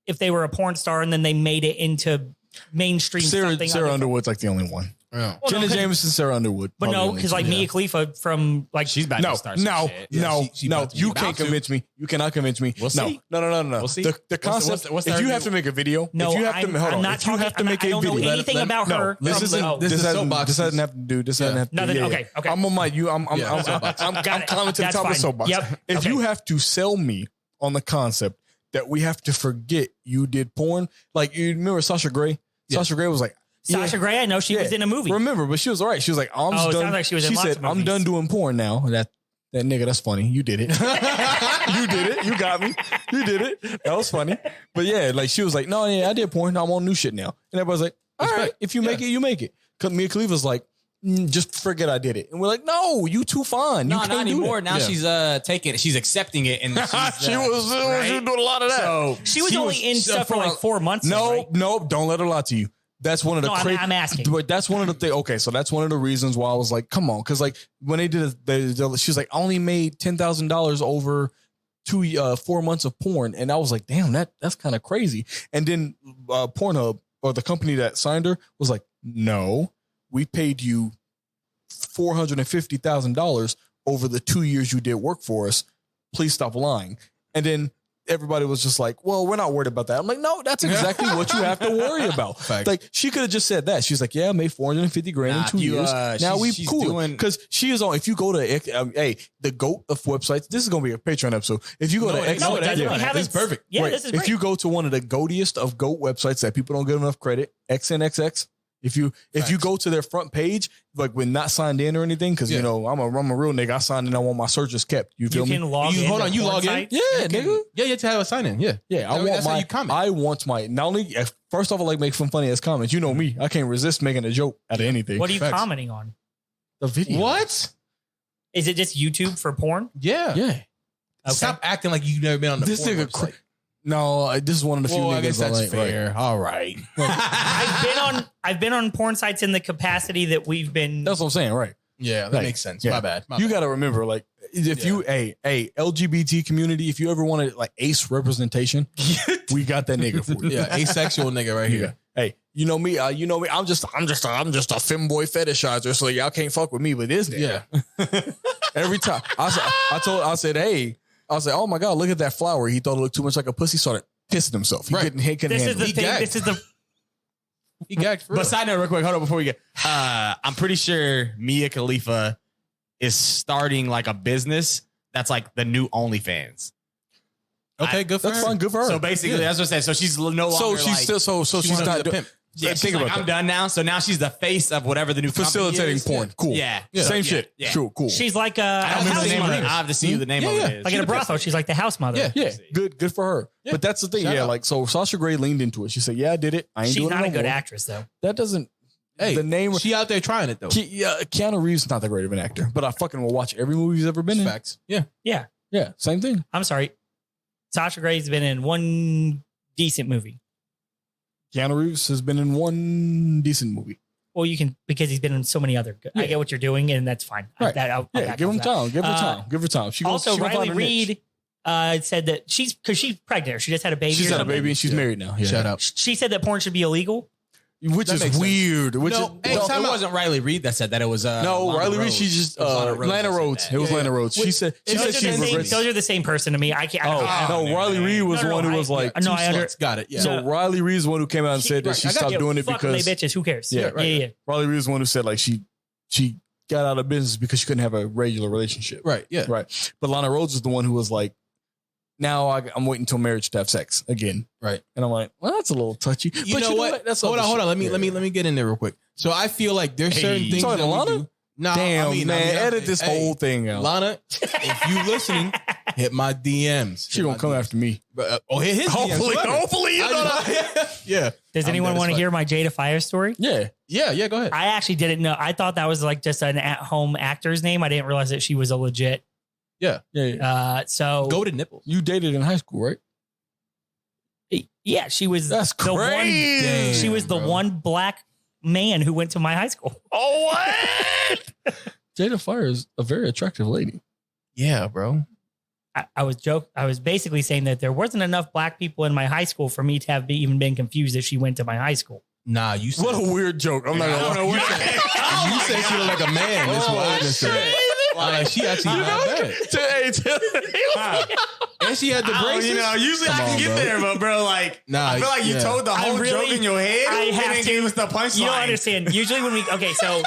Speaker 3: if they were a porn star and then they made it into mainstream.
Speaker 1: Sarah Underwood's like the only one.
Speaker 2: Yeah.
Speaker 1: Well, Jenna Jameson, Sarah Underwood.
Speaker 3: But no, because like Mia Khalifa from like
Speaker 4: she's about to start some shit.
Speaker 1: No, you can't convince me. You cannot convince me.
Speaker 4: We'll see.
Speaker 1: No.
Speaker 4: We'll see.
Speaker 1: The concept. If you have to make a video, if you have to hold on. If you have to make a video,
Speaker 3: I don't know anything about her.
Speaker 1: This doesn't have to do. This doesn't have to do.
Speaker 3: Okay.
Speaker 1: I'm on my I'm climbing to the top of the soapbox. If you have to sell me on the concept that we have to forget you did porn, like you remember Sasha Grey? Sasha Grey was like.
Speaker 3: Sasha Grey, I know she was in a movie.
Speaker 1: Remember, but she was all right. She was like, I'm done.
Speaker 3: Sounds like she was in lots of movies.
Speaker 1: I'm done doing porn now. That nigga, that's funny. You did it. You did it. You got me. You did it. That was funny. But yeah, like she was like, no, yeah, I did porn. I'm on new shit now. And everybody's like, all right, if you make it, you make it. Because Mia Khalifa's like, just forget I did it. And we're like, no, you too fine.
Speaker 4: No, not anymore. Now she's taking it. She's accepting it. And
Speaker 1: she was doing a lot of that.
Speaker 3: So she was only in stuff for like 4 months.
Speaker 1: No, don't let her lie to you. That's one of the
Speaker 3: I'm asking.
Speaker 1: But that's one of the things. Okay, so that's one of the reasons why I was like, come on. Because like when they did it, she was like, I only made $10,000 over 4 months of porn. And I was like, damn, that's kind of crazy. And then Pornhub, or the company that signed her, was like, no, we paid you $450,000 over the 2 years you did work for us. Please stop lying. And then everybody was just like, well, we're not worried about that. I'm like, no, that's exactly what you have to worry about.
Speaker 2: Fact.
Speaker 1: Like, she could have just said that. She's like, yeah, I made $450,000 in 2 years. Now we cool. Because she is on, if you go to, the GOAT of websites, this is going to be a Patreon episode. If you go to X,
Speaker 2: this is perfect.
Speaker 3: Yeah,
Speaker 1: right.
Speaker 3: this is great.
Speaker 1: If you go to one of the GOATiest of GOAT websites that people don't give enough credit, XNXX, if you go to their front page, like when not signed in or anything, because you know I'm a real nigga. I signed in. I want my searches kept. You feel me?
Speaker 3: Can log in.
Speaker 2: Hold on, you log in.
Speaker 1: Yeah, nigga.
Speaker 2: Yeah, you have to have a sign in. Yeah,
Speaker 1: yeah. I want my. Not only first off, I like make some funny ass comments. You know me. I can't resist making a joke out of anything.
Speaker 3: What are you commenting on?
Speaker 1: The video.
Speaker 2: What?
Speaker 3: Is it just YouTube for porn?
Speaker 2: Yeah.
Speaker 3: Okay.
Speaker 2: Stop acting like you've never been on the
Speaker 1: this
Speaker 2: porn
Speaker 1: nigga.
Speaker 2: website.
Speaker 1: No, this is one of the few niggas.
Speaker 2: I guess that's
Speaker 1: like,
Speaker 2: fair.
Speaker 1: Right.
Speaker 2: All right.
Speaker 3: I've been on porn sites in the capacity that we've been.
Speaker 1: That's what I'm saying, right?
Speaker 2: Yeah, that makes sense.
Speaker 1: Yeah.
Speaker 2: My bad.
Speaker 1: You got to remember, like, if you LGBT community, if you ever wanted like ace representation, we got that nigga for you.
Speaker 2: Yeah, asexual nigga right here.
Speaker 1: Hey, you know me. I'm just a femboy fetishizer, so y'all can't fuck with me. But this nigga, every time I said, hey. I was like, oh my God, look at that flower. He thought it looked too much like a pussy, started pissing himself. He couldn't handle it.
Speaker 2: He gagged for real.
Speaker 4: But side note real quick, hold on before we get, I'm pretty sure Mia Khalifa is starting like a business that's like the new OnlyFans.
Speaker 2: Okay, good for her.
Speaker 1: That's fine, good for her.
Speaker 4: So basically, that's what I said. So she's no longer
Speaker 1: so she's
Speaker 4: like,
Speaker 1: still she's not
Speaker 2: the pimp.
Speaker 4: Yeah, she's like, I'm done now. So now she's the face of whatever the new
Speaker 1: facilitating porn. Cool.
Speaker 4: Yeah.
Speaker 1: Same shit.
Speaker 4: Yeah.
Speaker 1: Cool.
Speaker 3: She's like
Speaker 4: I don't remember the name of it. I have to see the name of it.
Speaker 3: Like in a brothel, she's like the house mother.
Speaker 1: Yeah. Good for her.
Speaker 2: Yeah.
Speaker 1: But that's the thing.
Speaker 2: Shout out.
Speaker 1: Like, so Sasha Grey leaned into it. She said, yeah, I did it. I ain't
Speaker 3: She's
Speaker 1: doing it
Speaker 3: not
Speaker 1: no
Speaker 3: a good
Speaker 1: more.
Speaker 3: actress though.
Speaker 1: That doesn't.
Speaker 2: Hey,
Speaker 1: the name.
Speaker 2: She out there trying it though.
Speaker 1: Keanu Reeves is not that great of an actor, but I fucking will watch every movie he's ever been in.
Speaker 2: Facts. Yeah.
Speaker 1: Yeah. Same thing.
Speaker 3: I'm sorry. Sasha Grey's been in one decent movie.
Speaker 1: Keanu Reeves has been in one decent movie.
Speaker 3: Well, you can, because he's been in so many other good. I get what you're doing, and that's fine.
Speaker 1: Right.
Speaker 3: I'll
Speaker 1: Give him time. Give her time. She
Speaker 3: also,
Speaker 1: she
Speaker 3: Riley Reid said that she's pregnant. She just had a baby.
Speaker 1: She's had a baby and she's married now. Yeah.
Speaker 2: Shout out.
Speaker 3: She said that porn should be illegal.
Speaker 1: Which
Speaker 2: That
Speaker 1: is
Speaker 2: makes
Speaker 1: weird. Which
Speaker 2: No,
Speaker 1: is,
Speaker 2: hey,
Speaker 4: It wasn't Riley Reid that said that. It was
Speaker 1: no,
Speaker 4: Lana
Speaker 1: Riley Reid.
Speaker 4: Rhodes.
Speaker 1: She just
Speaker 4: It was Lana Rhodes
Speaker 1: Lana
Speaker 4: that said
Speaker 1: Rhodes.
Speaker 4: that.
Speaker 1: It was Lana Rhodes. She said she regrets.
Speaker 3: Those are the same person to me. I can't.
Speaker 1: No, Riley Reid was the one who was like,
Speaker 3: no, I under.
Speaker 2: Got it. Yeah.
Speaker 1: So Riley Reid's the one who came out and said that she stopped doing it
Speaker 3: fuck
Speaker 1: because
Speaker 3: they bitches. Who cares?
Speaker 1: Yeah,
Speaker 3: Yeah.
Speaker 1: Riley Reid's the one who said like she got out of business because she couldn't have a regular relationship.
Speaker 2: Right. Yeah.
Speaker 1: Right. But Lana Rhodes is the one who was like, now I'm waiting until marriage to have sex again.
Speaker 2: Right.
Speaker 1: And I'm like, well, that's a little touchy.
Speaker 2: You know what?
Speaker 1: That's
Speaker 2: hold on. Let me get in there real quick. So I feel like there's certain things
Speaker 1: talking
Speaker 2: that
Speaker 1: to
Speaker 2: we
Speaker 1: Lana?
Speaker 2: do. No,
Speaker 1: Damn, man, edit this whole thing out.
Speaker 2: Lana, if you listening, hit my DMs.
Speaker 1: She gonna come after me.
Speaker 2: Hit his
Speaker 1: Hopefully,
Speaker 2: DMs.
Speaker 1: hopefully, you know that.
Speaker 2: Yeah.
Speaker 3: Does anyone want to hear my Jada Fire story?
Speaker 1: Yeah.
Speaker 2: Yeah. Go ahead.
Speaker 3: I actually didn't know. I thought that was like just an at-home actor's name. I didn't realize that she was a legit.
Speaker 1: Yeah.
Speaker 3: So
Speaker 2: Go to nipples.
Speaker 1: You dated in high school, right?
Speaker 3: yeah, she was.
Speaker 1: That's
Speaker 3: the
Speaker 1: crazy.
Speaker 3: One, she was the one black man who went to my high school.
Speaker 1: Oh, what? Jada Fire is a very attractive lady.
Speaker 2: Yeah, bro.
Speaker 3: I was basically saying that there wasn't enough black people in my high school for me to have even been confused if she went to my high school.
Speaker 2: Nah, you said.
Speaker 1: What a weird joke. I'm not gonna lie.
Speaker 2: You said she looked like a man. That's what I understood. Like, she actually not bad. And she had the braces.
Speaker 4: Usually I can get there, but bro, like,
Speaker 2: Nah,
Speaker 4: I feel like you told the whole joke in your head.
Speaker 3: I have
Speaker 4: and then
Speaker 3: to.
Speaker 4: gave us the punchline.
Speaker 3: You don't understand. Usually when we so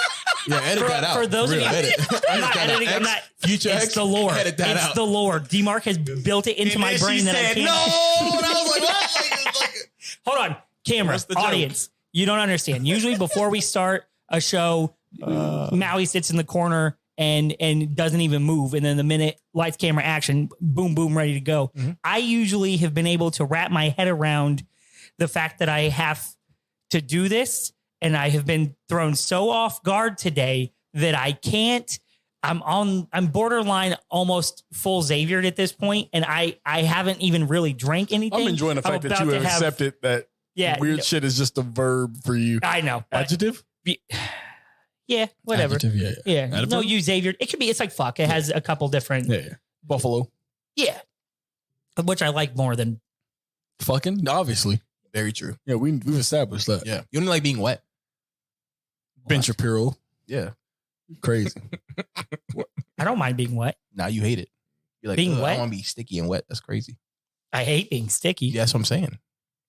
Speaker 2: Yeah, edit that out.
Speaker 3: for those of you,
Speaker 2: Edit.
Speaker 3: I'm not editing. I'm not.
Speaker 2: Future
Speaker 3: It's
Speaker 2: X,
Speaker 3: the lore.
Speaker 2: edit that
Speaker 3: It's
Speaker 2: out.
Speaker 3: the lore. D-Mark has built it into
Speaker 4: And
Speaker 3: my
Speaker 4: then
Speaker 3: brain
Speaker 4: she
Speaker 3: that I
Speaker 4: said,
Speaker 3: can't.
Speaker 4: no. And I was like, what?
Speaker 3: Hold on, camera,
Speaker 4: What's the joke?
Speaker 3: audience. You don't understand. Usually before we start a show, Maui sits in the corner and doesn't even move. And then the minute lights, camera, action, boom, boom, ready to go.
Speaker 2: Mm-hmm.
Speaker 3: I usually have been able to wrap my head around the fact that I have to do this. And I have been thrown so off guard today that I can't. I'm borderline almost full Xaviered at this point, and I haven't even really drank anything.
Speaker 1: I'm enjoying the fact that you have accepted that weird shit is just a verb for you.
Speaker 3: I know.
Speaker 1: Adjective?
Speaker 3: Yeah, whatever.
Speaker 1: Adjective, yeah.
Speaker 3: No, you Xavier. It could be. It's like fuck. It has a couple different.
Speaker 1: Yeah. Buffalo.
Speaker 3: Yeah. which I like more than
Speaker 1: fucking. Obviously,
Speaker 2: very true.
Speaker 1: Yeah, we've established that.
Speaker 2: Yeah, you only like being wet.
Speaker 1: Ben Shapiro.
Speaker 2: Yeah,
Speaker 1: crazy.
Speaker 3: I don't mind being wet.
Speaker 2: Now you hate it. You're like,
Speaker 3: being wet.
Speaker 2: I want to be sticky and wet. That's crazy.
Speaker 3: I hate being sticky.
Speaker 2: Yeah, that's what I'm saying.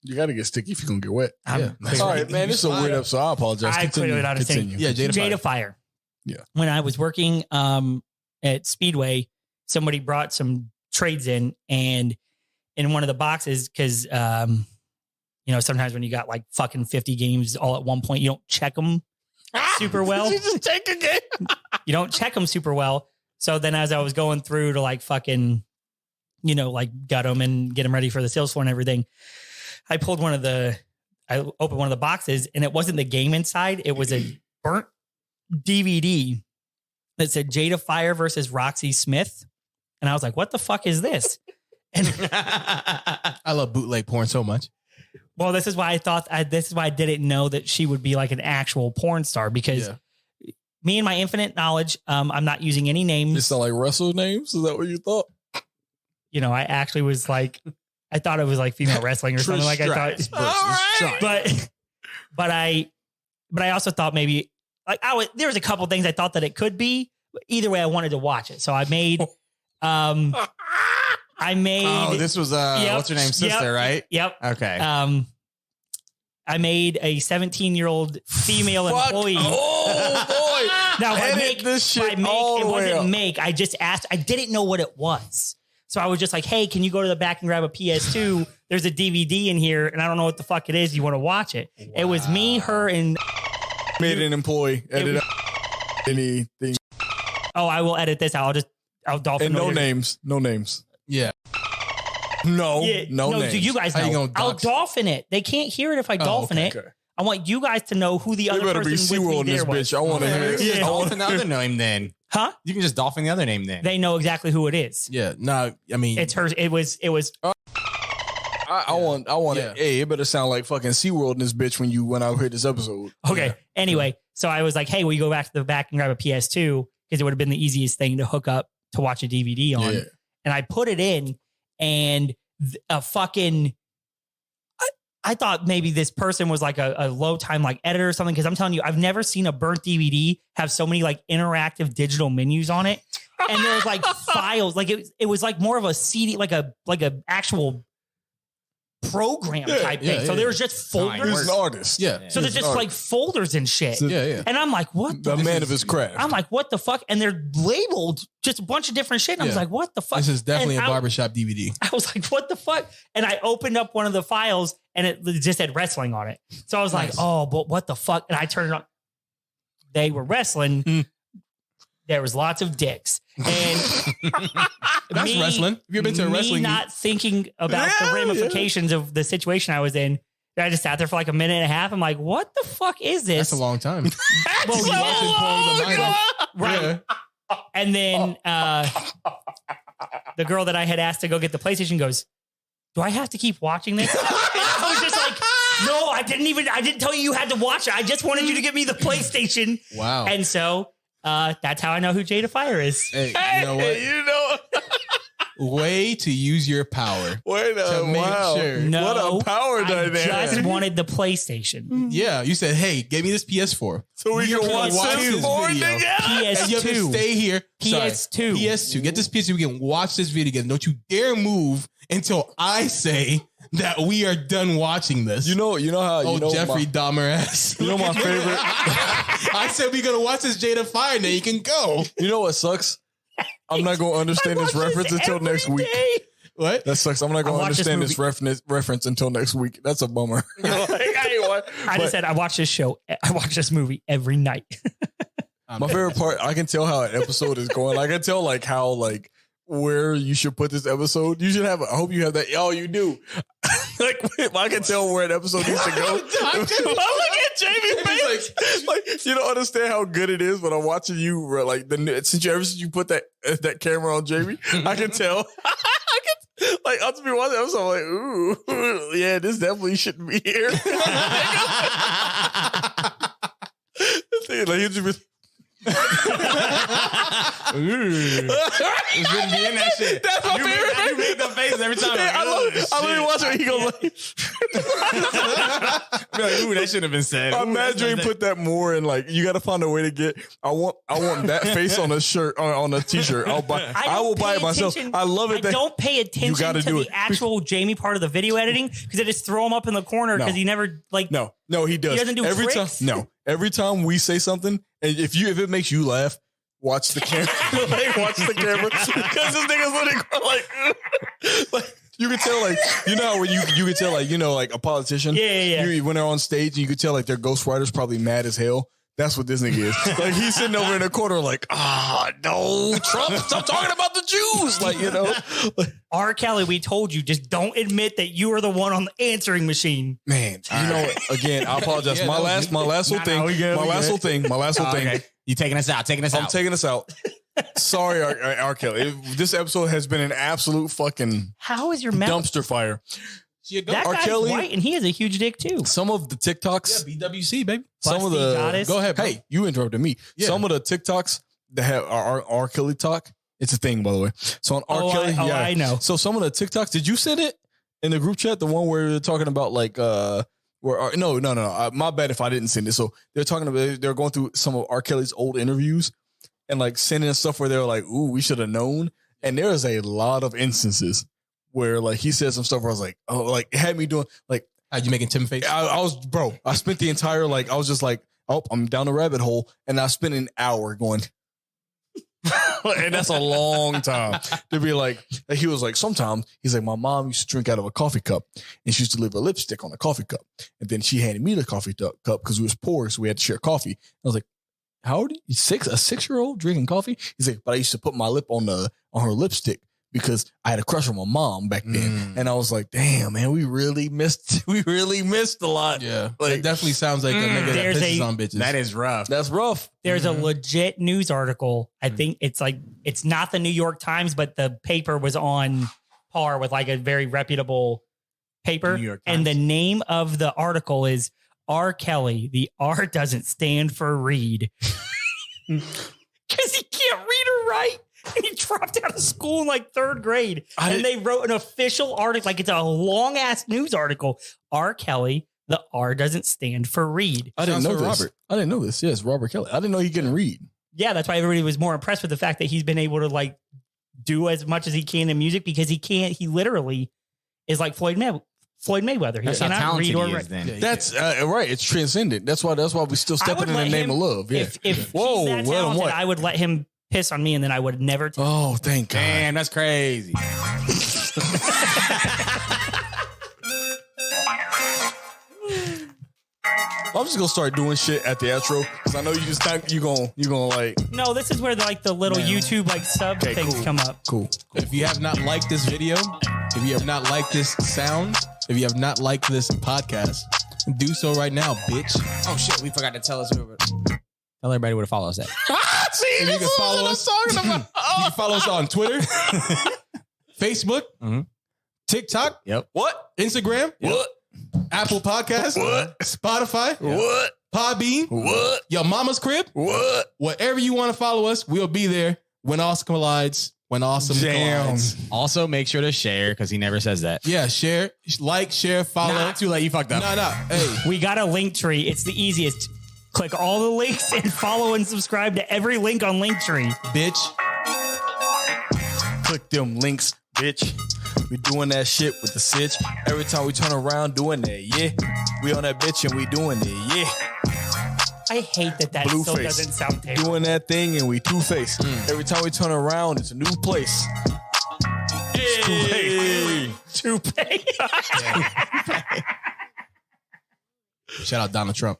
Speaker 1: You got to get sticky if you're gonna get wet.
Speaker 2: Yeah.
Speaker 1: All right, man. This is a weird episode. I apologize.
Speaker 3: I clearly not understand.
Speaker 2: Yeah,
Speaker 3: Jada Fire.
Speaker 1: Yeah.
Speaker 3: When I was working at Speedway, somebody brought some trades in, and in one of the boxes, because sometimes when you got like fucking 50 games all at one point, you don't check them super well.
Speaker 1: You just take a game.
Speaker 3: You don't check them super well. So then as I was going through to like fucking, like gut them and get them ready for the sales floor and everything, I opened one of the boxes, and it wasn't the game inside. It was a burnt DVD that said Jada Fire versus Roxy Smith. And I was like, what the fuck is this? And
Speaker 2: I love bootleg porn so much.
Speaker 3: Well, this is why I didn't know that she would be like an actual porn star, because me and my infinite knowledge, I'm not using any names.
Speaker 1: It's not like wrestle names. Is that what you thought?
Speaker 3: I actually was like, I thought it was like female wrestling or something. Like I thought, but I also thought maybe like there was a couple things I thought that it could be. But either way, I wanted to watch it, so I made.
Speaker 4: Oh, this was what's her name, sister, right?
Speaker 3: Yep.
Speaker 4: Okay.
Speaker 3: I made a 17-year-old female employee.
Speaker 1: Oh boy!
Speaker 3: Now, I just asked. I didn't know what it was. So I was just like, hey, can you go to the back and grab a PS2? There's a DVD in here, and I don't know what the fuck it is. You want to watch it? Wow. It was me, her, and...
Speaker 1: Made an employee. Edit anything.
Speaker 3: Oh, I will edit this out. I'll dolphin.
Speaker 1: And no names. No names.
Speaker 2: Yeah.
Speaker 1: No names.
Speaker 3: Do you guys know? I'll dolphin it. They can't hear it if I dolphin it. Okay. I want you guys to know who the other person with me there was.
Speaker 1: I want to hear it.
Speaker 4: Yeah. Dolphin the other name then.
Speaker 3: Huh?
Speaker 4: You can just dolphin the other name then.
Speaker 3: They know exactly who it is.
Speaker 2: Yeah. No, I mean,
Speaker 3: it's her. It was.
Speaker 1: I want it. Hey, it better sound like fucking SeaWorld in this bitch when I heard this episode.
Speaker 3: Okay. Yeah. Anyway, so I was like, hey, will you go back to the back and grab a PS2? Because it would have been the easiest thing to hook up to watch a DVD on. Yeah. And I put it in, and a fucking... I thought maybe this person was like a low time like editor or something, because I'm telling you, I've never seen a burnt DVD have so many like interactive digital menus on it, and there's like files, like it was like more of a CD, like a actual program type thing. So there was just folders.
Speaker 1: He's an artist.
Speaker 2: Yeah.
Speaker 3: So there's just like folders and shit.
Speaker 2: Yeah.
Speaker 3: And I'm like, what?
Speaker 1: The man of his craft.
Speaker 3: I'm like, what the fuck? And they're labeled just a bunch of different shit. And I was like, what the fuck?
Speaker 2: This is definitely a barbershop DVD.
Speaker 3: I was like, what the fuck? And I opened up one of the files, and it just had wrestling on it. So I was like, oh, but what the fuck? And I turned it on. They were wrestling. There was lots of dicks. And
Speaker 2: that's wrestling. Have you ever been to a wrestling?
Speaker 3: Not thinking about the ramifications of the situation I was in. I just sat there for like a minute and a half. I'm like, what the fuck is this?
Speaker 2: That's a long time.
Speaker 3: Well, right. Yeah. And then the girl that I had asked to go get the PlayStation goes, do I have to keep watching this? And I was just like, no, I didn't tell you had to watch it. I just wanted you to give me the PlayStation.
Speaker 2: Wow.
Speaker 3: And so that's how I know who Jada Fire is.
Speaker 2: Hey, you know what? Way to use your power.
Speaker 1: Wait a wow.
Speaker 2: Sure.
Speaker 3: No,
Speaker 1: what a power dynamic.
Speaker 3: I just wanted the PlayStation.
Speaker 2: Yeah, you said, hey, give me this PS4.
Speaker 1: So we can watch this video.
Speaker 3: PS2.
Speaker 2: And you have to stay here.
Speaker 3: PS2.
Speaker 2: PS2. Get this PS2. We can watch this video again. Don't you dare move until I say that we are done watching this.
Speaker 1: You know how
Speaker 2: Jeffrey Dahmer ass.
Speaker 1: You know my favorite.
Speaker 2: I said we're gonna watch this Jada Fire. Now you can go.
Speaker 1: You know what sucks? I'm not going to understand this reference until next week.
Speaker 2: What?
Speaker 1: That sucks. I'm not going to understand this reference until next week. That's a bummer.
Speaker 3: I just said I watch this show. I watch this movie every night.
Speaker 1: My favorite part, I can tell how an episode is going. I can tell like how like where you should put this episode. You should have. I hope you have that. Oh, you do. Like I can tell where an episode needs to go. I look at Jamie's face. Like you don't understand how good it is, but I'm watching you. Like since you put that camera on Jamie, I can tell. Like I'll just be watching the episode. I'm like, ooh, yeah, this definitely shouldn't be here. Like he'll just be.
Speaker 4: It's been being that shit.
Speaker 1: That's my favorite.
Speaker 4: You make the faces every time.
Speaker 1: I love watching when he goes like.
Speaker 4: Be like, ooh, that shouldn't have been said.
Speaker 1: Imagine he put that more in like you got to find a way to get. I want that face on a shirt on a t-shirt. I will buy it myself. I love it.
Speaker 3: I don't pay attention to the actual Jamie part of the video editing because I just throw him up in the corner because he never like.
Speaker 1: No, he does.
Speaker 3: He doesn't do
Speaker 1: every
Speaker 3: tricks?
Speaker 1: time. No, every time we say something, and if it makes you laugh, watch the camera. Watch the camera because this nigga's literally like you can tell like when you can tell like like a politician.
Speaker 3: Yeah.
Speaker 1: When they're on stage, and you can tell like their ghostwriter's probably mad as hell. That's what this nigga is. Like he's sitting over in the corner like, no, Trump, stop talking about the Jews. Like,
Speaker 3: R. Kelly, we told you, just don't admit that you are the one on the answering machine.
Speaker 1: Man, again, I apologize. My last little thing.
Speaker 4: You taking us out.
Speaker 1: I'm taking us out. Sorry, R. Kelly. This episode has been an absolute fucking
Speaker 3: how is your mouth
Speaker 1: dumpster fire.
Speaker 3: That guy's white and he has a huge dick too.
Speaker 1: Some of the TikToks,
Speaker 2: BWC baby.
Speaker 1: Some of the
Speaker 3: goddess.
Speaker 1: Go ahead. Bro. Hey, you interrupted me. Yeah. Some of the TikToks that have R. Kelly talk. It's a thing, by the way. So on R. Kelly,
Speaker 3: I know.
Speaker 1: So some of the TikToks. Did you send it in the group chat? The one where they're talking about like no. My bad if I didn't send it. So they're talking about they're going through some of R. Kelly's old interviews and like sending stuff where they're like, "Ooh, we should have known." And there is a lot of instances where like he said some stuff where I was like, oh, like it had me doing like,
Speaker 2: are you making Tim face?
Speaker 1: I spent the entire I was just like, oh, I'm down the rabbit hole, and I spent an hour going, and that's a long time to be like. He was like, sometimes he's like, my mom used to drink out of a coffee cup, and she used to leave a lipstick on the coffee cup, and then she handed me the coffee cup because we was poor, so we had to share coffee. I was like, how old are you? A 6-year-old drinking coffee? He's like, but I used to put my lip on her lipstick because I had a crush on my mom back then. And I was like, damn, man, we really missed a lot.
Speaker 2: Yeah. Like, it definitely sounds like a nigga that pisses on bitches.
Speaker 4: That is rough.
Speaker 1: That's rough.
Speaker 3: There's a legit news article. I think it's like, it's not the New York Times, but the paper was on par with like a very reputable paper.
Speaker 4: New York
Speaker 3: and
Speaker 4: Times.
Speaker 3: the name of the article is R. Kelly. The R doesn't stand for read. Because he can't read or write. And he dropped out of school in like 3rd grade. And they wrote an official article. Like it's a long ass news article. R. Kelly, the R doesn't stand for read.
Speaker 1: I didn't know this. Robert. I didn't know this. Yes, Robert Kelly. I didn't know he couldn't read.
Speaker 3: Yeah, that's why everybody was more impressed with the fact that he's been able to like do as much as he can in music because he literally is like Floyd Mayweather. He cannot read or write.
Speaker 1: That's right. It's transcendent. That's why we still stepping in the name of love. Yeah.
Speaker 3: If he's that talented, I would let him piss on me and then I would never.
Speaker 1: Oh, thank God.
Speaker 4: Damn, that's crazy.
Speaker 1: I'm just gonna start doing shit at the outro because I know you gonna like.
Speaker 3: No, this is where the little YouTube like sub things come up.
Speaker 1: Cool.
Speaker 2: If you have not liked this video, if you have not liked this sound, if you have not liked this podcast, do so right now, bitch.
Speaker 4: Oh shit, we forgot to tell us tell everybody where to follow us at.
Speaker 1: See,
Speaker 2: you can follow us. You can follow us on Twitter, Facebook, TikTok.
Speaker 4: Yep.
Speaker 2: What? Instagram.
Speaker 1: What?
Speaker 2: Apple Podcasts.
Speaker 1: What?
Speaker 2: Spotify.
Speaker 1: What?
Speaker 2: Podbean.
Speaker 1: What?
Speaker 2: Your mama's crib.
Speaker 1: What?
Speaker 2: Wherever you want to follow us, we'll be there when awesome collides. When awesome collides.
Speaker 4: Also, make sure to share because he never says that.
Speaker 2: Yeah, share, like, share, follow.
Speaker 4: Nah, too late. You fucked up.
Speaker 2: No. Hey,
Speaker 3: we got a link tree. It's the easiest. Click all the links and follow and subscribe to every link on Linktree.
Speaker 2: Bitch.
Speaker 1: Click them links, bitch. We doing that shit with the sitch. Every time we turn around doing that, yeah. We on that bitch and we doing it, yeah.
Speaker 3: I hate that
Speaker 1: Blue
Speaker 3: still
Speaker 1: face.
Speaker 3: doesn't sound terrible.
Speaker 1: Doing that thing and we two-faced. Every time we turn around, it's a new place.
Speaker 3: Hey. Toupee.
Speaker 2: Shout out Donald Trump.